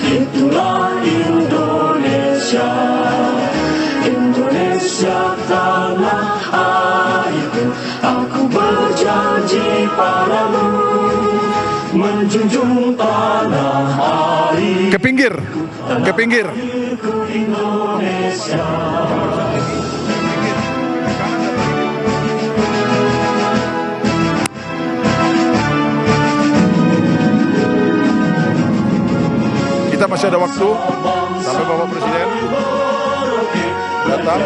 [SPEAKER 11] Itulah Indonesia, Indonesia tanah airku. Aku berjanji padamu menjunjung tanah air.
[SPEAKER 4] Ke pinggir, ke pinggir.
[SPEAKER 11] Indonesia.
[SPEAKER 4] Kita masih ada waktu sampai Bapak Presiden datang.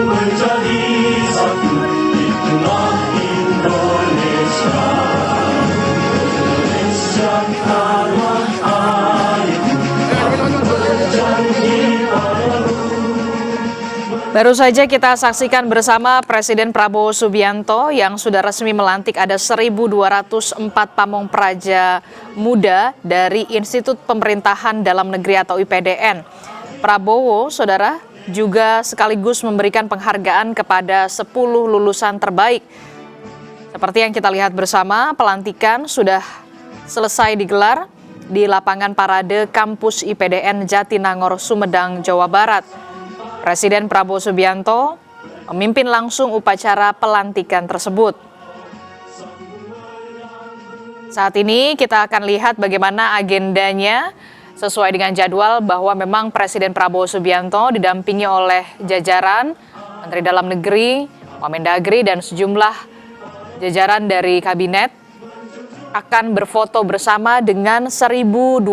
[SPEAKER 11] Menjadi satu, itulah Indonesia. Indonesia tanah airku. Berjanji padamu.
[SPEAKER 1] Baru saja kita saksikan bersama Presiden Prabowo Subianto yang sudah resmi melantik ada 1.204 pamong praja muda dari Institut Pemerintahan Dalam Negeri atau IPDN. Prabowo, saudara, juga sekaligus memberikan penghargaan kepada 10 lulusan terbaik. Seperti yang kita lihat bersama, pelantikan sudah selesai digelar di lapangan parade kampus IPDN Jatinangor, Sumedang, Jawa Barat. Presiden Prabowo Subianto memimpin langsung upacara pelantikan tersebut. Saat ini kita akan lihat bagaimana agendanya sesuai dengan jadwal bahwa memang Presiden Prabowo Subianto didampingi oleh jajaran Menteri Dalam Negeri, Wamendagri, dan sejumlah jajaran dari kabinet akan berfoto bersama dengan 1.204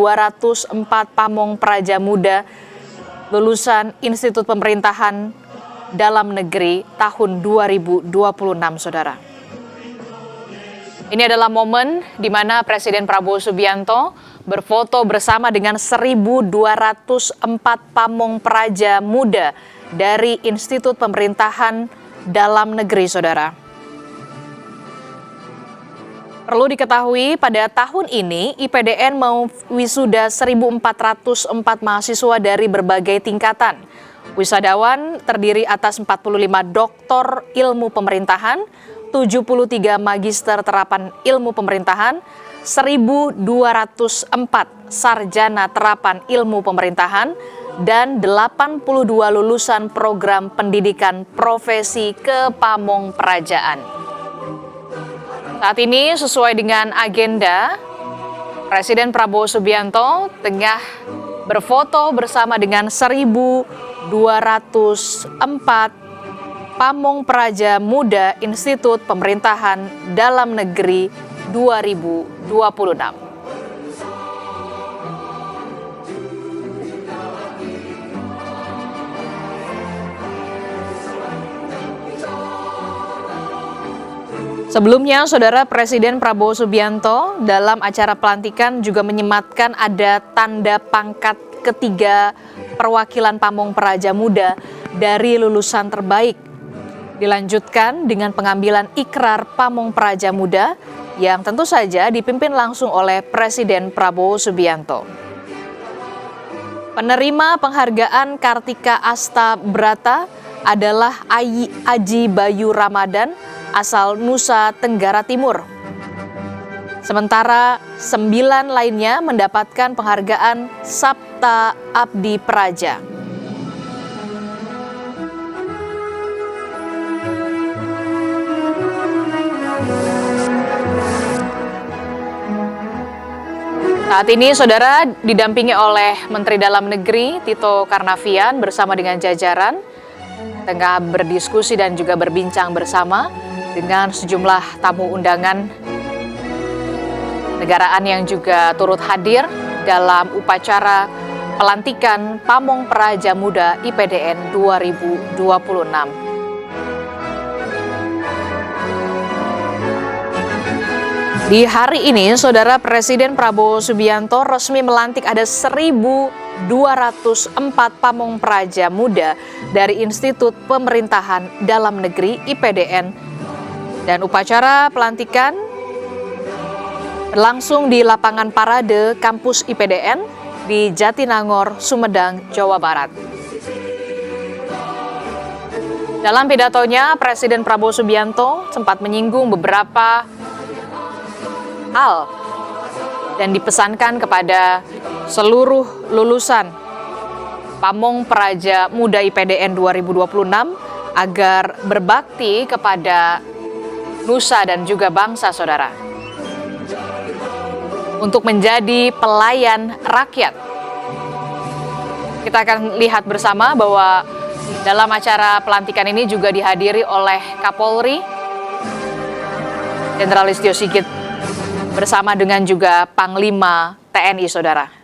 [SPEAKER 1] pamong praja muda lulusan Institut Pemerintahan Dalam Negeri tahun 2026, saudara. Ini adalah momen di mana Presiden Prabowo Subianto berfoto bersama dengan 1.204 pamong praja muda dari Institut Pemerintahan Dalam Negeri, saudara. Perlu diketahui pada tahun ini IPDN mau wisuda 1.404 mahasiswa dari berbagai tingkatan, Wisadawan terdiri atas 45 doktor ilmu pemerintahan, 73 magister terapan ilmu pemerintahan, 1.204 sarjana terapan ilmu pemerintahan, dan 82 lulusan program pendidikan profesi kepamongperajaan. Saat ini sesuai dengan agenda, Presiden Prabowo Subianto tengah berfoto bersama dengan 1.204 Pamongpraja Muda Institut Pemerintahan Dalam Negeri 2026. Sebelumnya, Saudara, Presiden Prabowo Subianto dalam acara pelantikan juga menyematkan ada tanda pangkat ketiga perwakilan Pamongpraja Muda dari lulusan terbaik. Dilanjutkan dengan pengambilan ikrar Pamongpraja Muda yang tentu saja dipimpin langsung oleh Presiden Prabowo Subianto. Penerima penghargaan Kartika Asta Brata adalah Aji Bayu Ramadan asal Nusa Tenggara Timur. Sementara 9 lainnya mendapatkan penghargaan Sabta Abdi Praja. Saat ini, Saudara, didampingi oleh Menteri Dalam Negeri Tito Karnavian bersama dengan jajaran tengah berdiskusi dan juga berbincang bersama dengan sejumlah tamu undangan negaraan yang juga turut hadir dalam upacara pelantikan Pamongpraja Muda IPDN 2026. Di hari ini, Saudara, Presiden Prabowo Subianto resmi melantik ada 1.204 Pamongpraja Muda dari Institut Pemerintahan Dalam Negeri IPDN. Dan upacara pelantikan berlangsung di lapangan parade kampus IPDN di Jatinangor, Sumedang, Jawa Barat. Dalam pidatonya, Presiden Prabowo Subianto sempat menyinggung beberapa hal dan dipesankan kepada seluruh lulusan Pamongpraja Muda IPDN 2026 agar berbakti kepada nusa dan juga bangsa, Saudara, untuk menjadi pelayan rakyat. Kita akan lihat bersama bahwa dalam acara pelantikan ini juga dihadiri oleh Kapolri Jenderal Listio Sigit bersama dengan juga Panglima TNI, Saudara.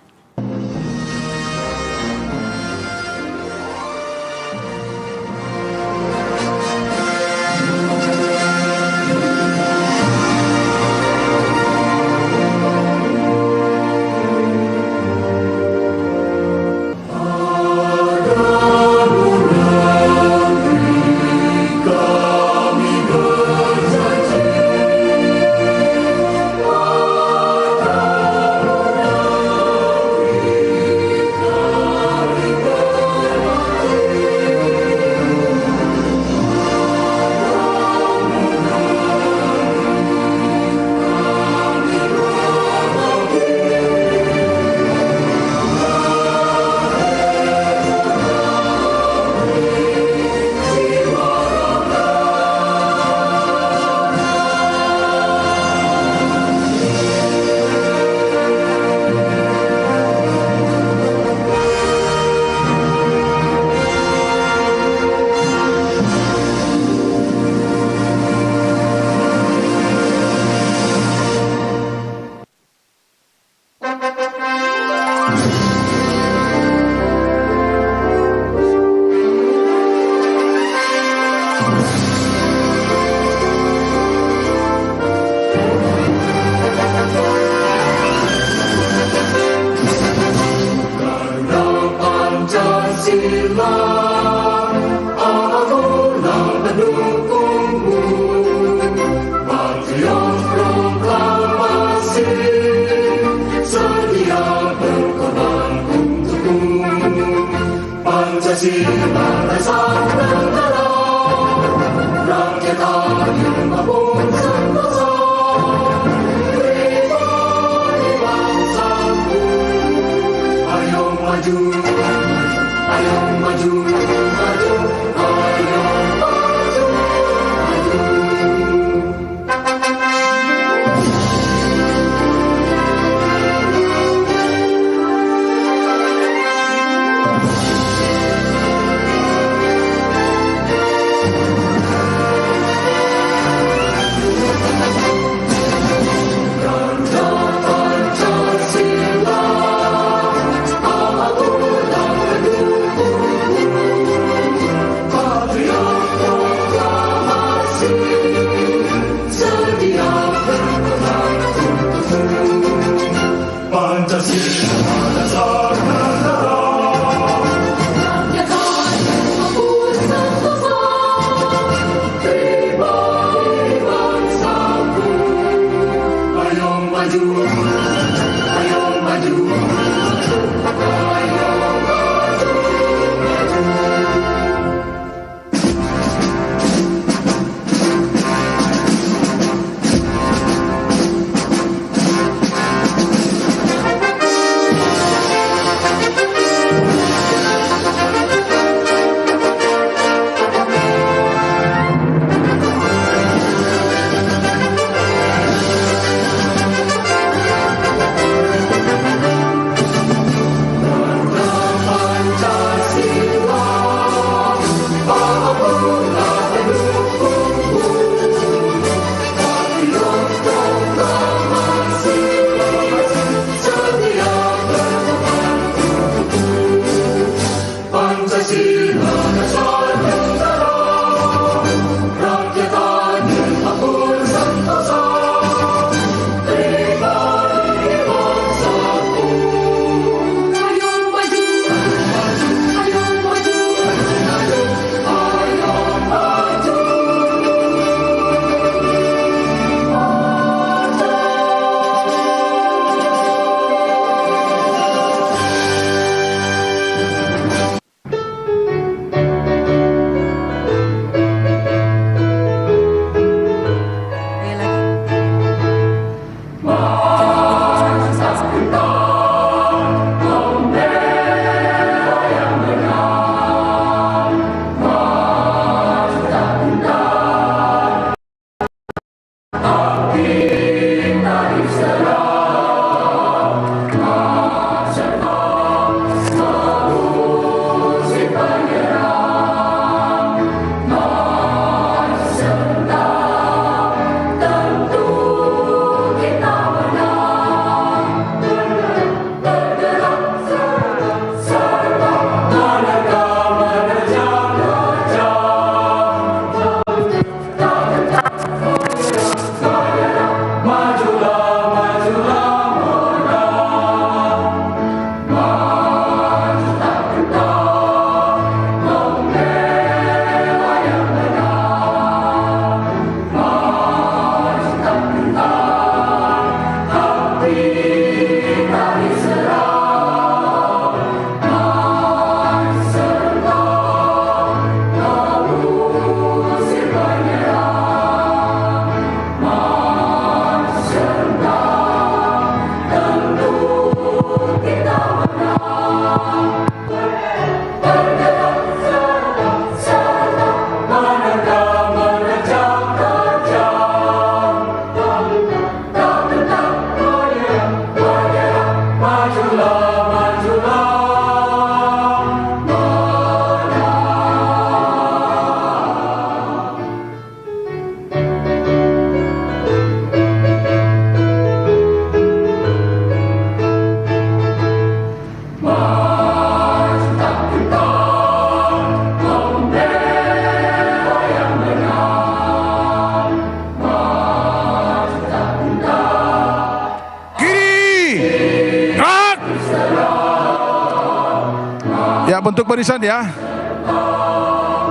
[SPEAKER 4] Ya, bentuk barisan ya.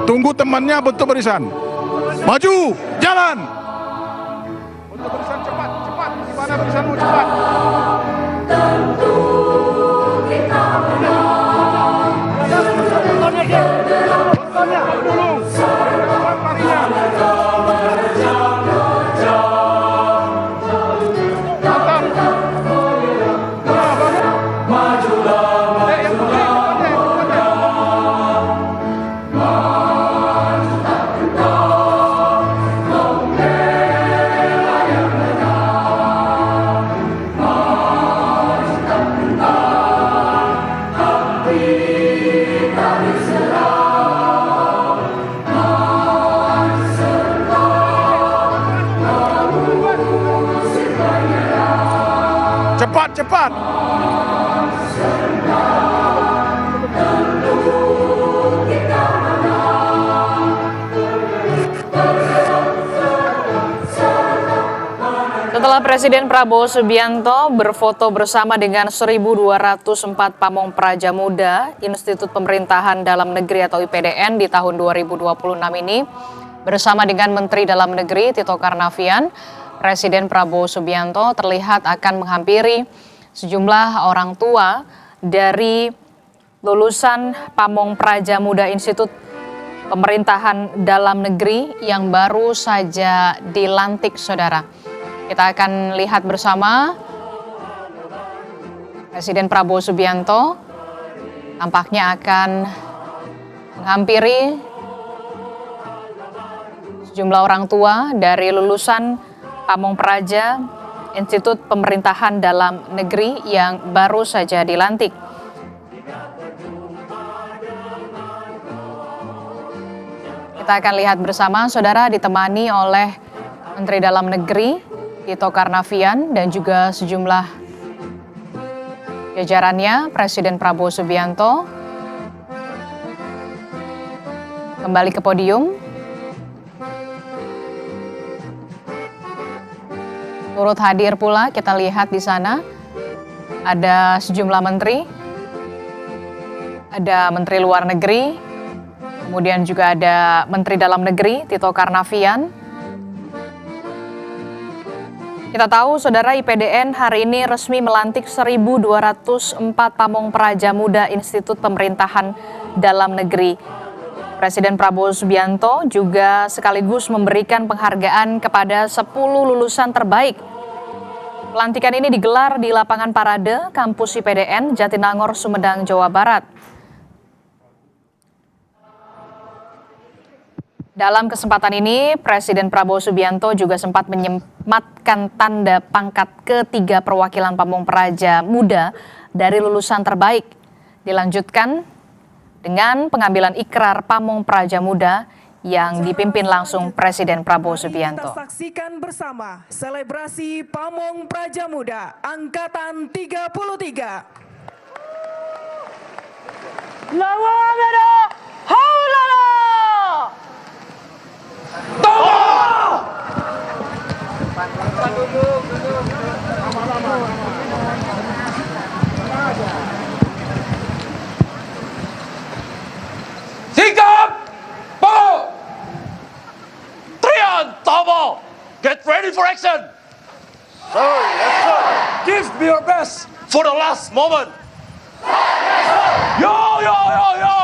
[SPEAKER 4] Tunggu temannya bentuk barisan. Maju, jalan. Bentuk barisan cepat, cepat. Gimana barisanmu cepat? Tentu kita menang. cepat.
[SPEAKER 1] Setelah Presiden Prabowo Subianto berfoto bersama dengan 1.204 pamong praja muda Institut Pemerintahan Dalam Negeri atau IPDN di tahun 2026 ini, bersama dengan Menteri Dalam Negeri Tito Karnavian, Presiden Prabowo Subianto terlihat akan menghampiri sejumlah orang tua dari lulusan pamong praja muda Institut Pemerintahan Dalam Negeri yang baru saja dilantik, saudara. Kita akan lihat bersama Presiden Prabowo Subianto tampaknya akan menghampiri sejumlah orang tua dari lulusan pamong praja Institut Pemerintahan Dalam Negeri yang baru saja dilantik. Kita akan lihat bersama, saudara, ditemani oleh Menteri Dalam Negeri Tito Karnavian dan juga sejumlah jajarannya. Presiden Prabowo Subianto kembali ke podium. Turut hadir pula, kita lihat di sana ada sejumlah menteri, ada Menteri Luar Negeri, kemudian juga ada Menteri Dalam Negeri Tito Karnavian. Kita tahu, saudara, IPDN hari ini resmi melantik 1.204 pamong praja muda Institut Pemerintahan Dalam Negeri. Presiden Prabowo Subianto juga sekaligus memberikan penghargaan kepada 10 lulusan terbaik. Pelantikan ini digelar di lapangan parade kampus IPDN Jatinangor, Sumedang, Jawa Barat. Dalam kesempatan ini, Presiden Prabowo Subianto juga sempat menyematkan tanda pangkat ketiga perwakilan pamong praja muda dari lulusan terbaik. Dilanjutkan dengan pengambilan ikrar pamong praja muda yang dipimpin langsung Presiden Prabowo Subianto.
[SPEAKER 2] Kita saksikan bersama selebrasi pamong praja muda Angkatan 33.
[SPEAKER 10] Sikap! Pogo! Trian Tomo! Get ready for action! Sir, yes sir! Give me your best for the last moment! Yes sir! Yo, yo, yo, yo!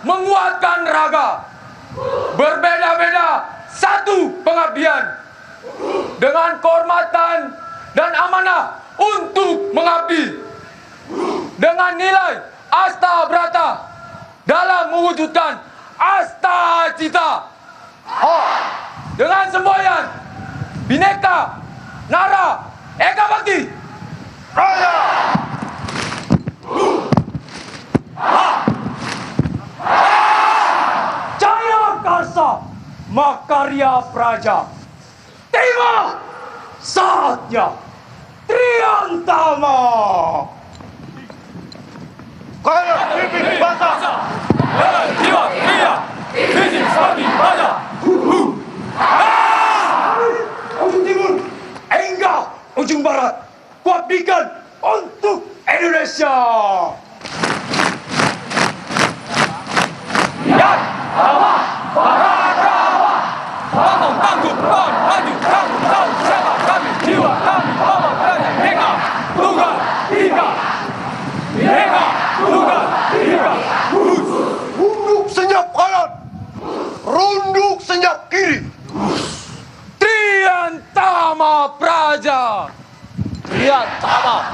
[SPEAKER 10] Menguatkan raga, berbeda-beda satu pengabdian, dengan kehormatan dan amanah untuk mengabdi, dengan nilai asta brata dalam mewujudkan asta cita, dengan semboyan Bhinneka Nara Eka Bakti Raya. Jaya Karsa Makarya Praja. Tiba saatnya Triantama. Kaya pimpin bangsa. Jiwa Ria. Visi Sakti Praja. Ujung timur hingga ujung barat, kuabdikan untuk Indonesia. Yang Bama, Barakawa, Pamong tangguh, pon maju, kamu tahu siapa kami, jiwa kami, Pamong Praja, Bhinneka Tunggal Ika, Bhinneka Tunggal Ika. Runduk senyap kanan, runduk senyap kiri. Triantama Praja, Triantama.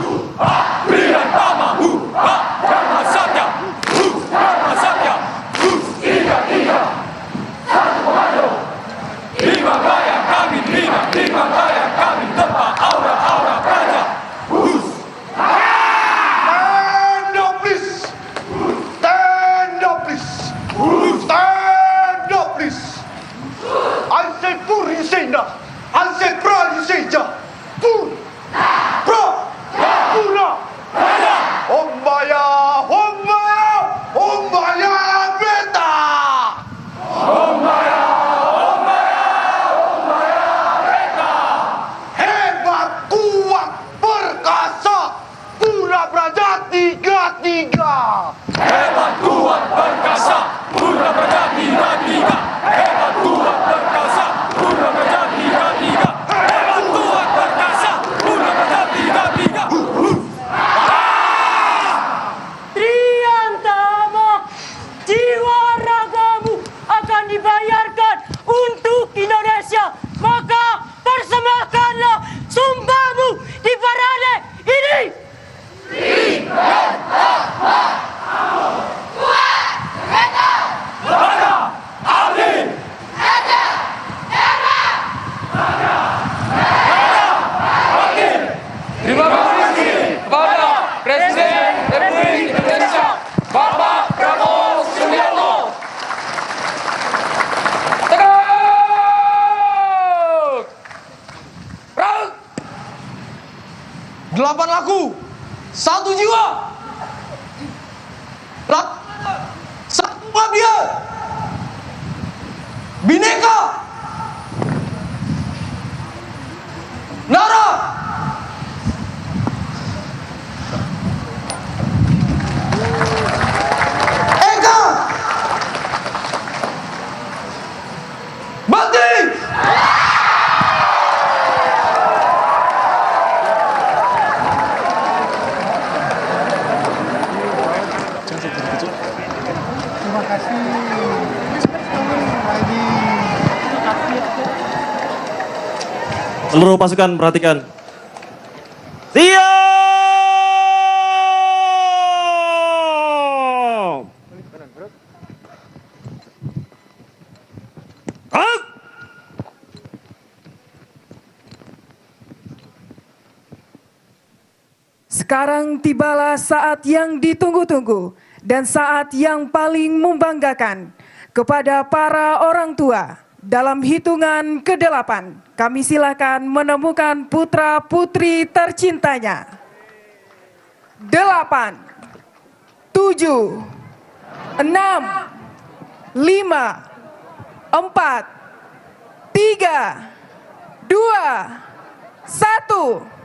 [SPEAKER 10] 8 laku, 1 jiwa, 1 pengabdian, Bhinneka, Nara, Eka, Bakti.
[SPEAKER 8] Seluruh pasukan perhatikan. Siap!
[SPEAKER 2] Sekarang tibalah saat yang ditunggu-tunggu dan saat yang paling membanggakan kepada para orang tua. Dalam hitungan ke-8, kami silakan menemukan putra-putri tercintanya. 8, 7, 6, 5, 4, 3, 2, 1.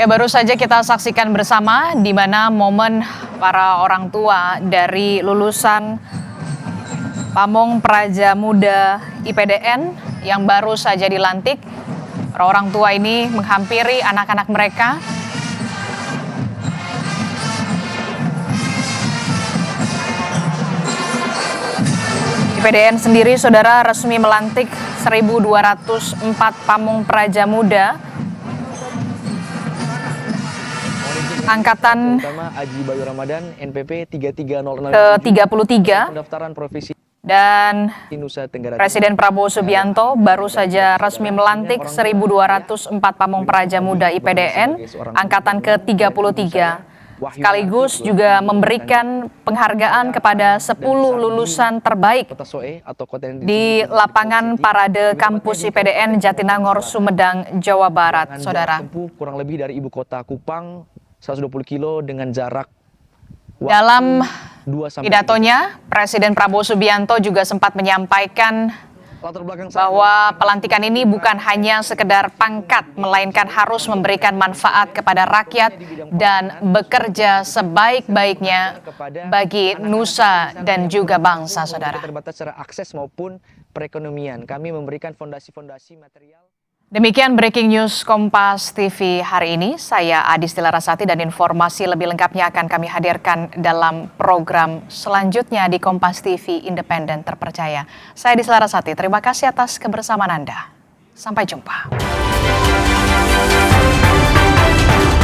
[SPEAKER 1] Ya, baru saja kita saksikan bersama di mana momen para orang tua dari lulusan Pamong Praja Muda IPDN yang baru saja dilantik. Para orang tua ini menghampiri anak-anak mereka. IPDN sendiri, saudara, resmi melantik 1.204 Pamong Praja Muda Angkatan
[SPEAKER 12] Aji Bayu Ramadan NPP 3306
[SPEAKER 1] ke-33
[SPEAKER 12] pendaftaran profesi
[SPEAKER 1] dan
[SPEAKER 12] Nusa Tenggara
[SPEAKER 1] Presiden Prabowo Subianto baru saja resmi melantik 1.204 Pamong Praja Muda IPDN Angkatan ke-33 sekaligus juga memberikan penghargaan kepada 10 lulusan terbaik di lapangan parade kampus IPDN Jatinangor, Sumedang, Jawa Barat, saudara.
[SPEAKER 12] Kurang lebih dari ibu kota Kupang 120 kilo dengan jarak.
[SPEAKER 1] Dalam pidatonya, Presiden Prabowo Subianto juga sempat menyampaikan bahwa pelantikan ini bukan hanya sekedar pangkat, melainkan harus memberikan manfaat kepada rakyat dan bekerja sebaik-baiknya bagi nusa dan juga bangsa, saudara.
[SPEAKER 12] Terbatas secara akses maupun perekonomian. Kami memberikan fondasi-fondasi material.
[SPEAKER 1] Demikian breaking news Kompas TV hari ini. Saya Adis Tilarasati dan informasi lebih lengkapnya akan kami hadirkan dalam program selanjutnya di Kompas TV Independen Terpercaya. Saya Adis Tilarasati, terima kasih atas kebersamaan Anda. Sampai jumpa.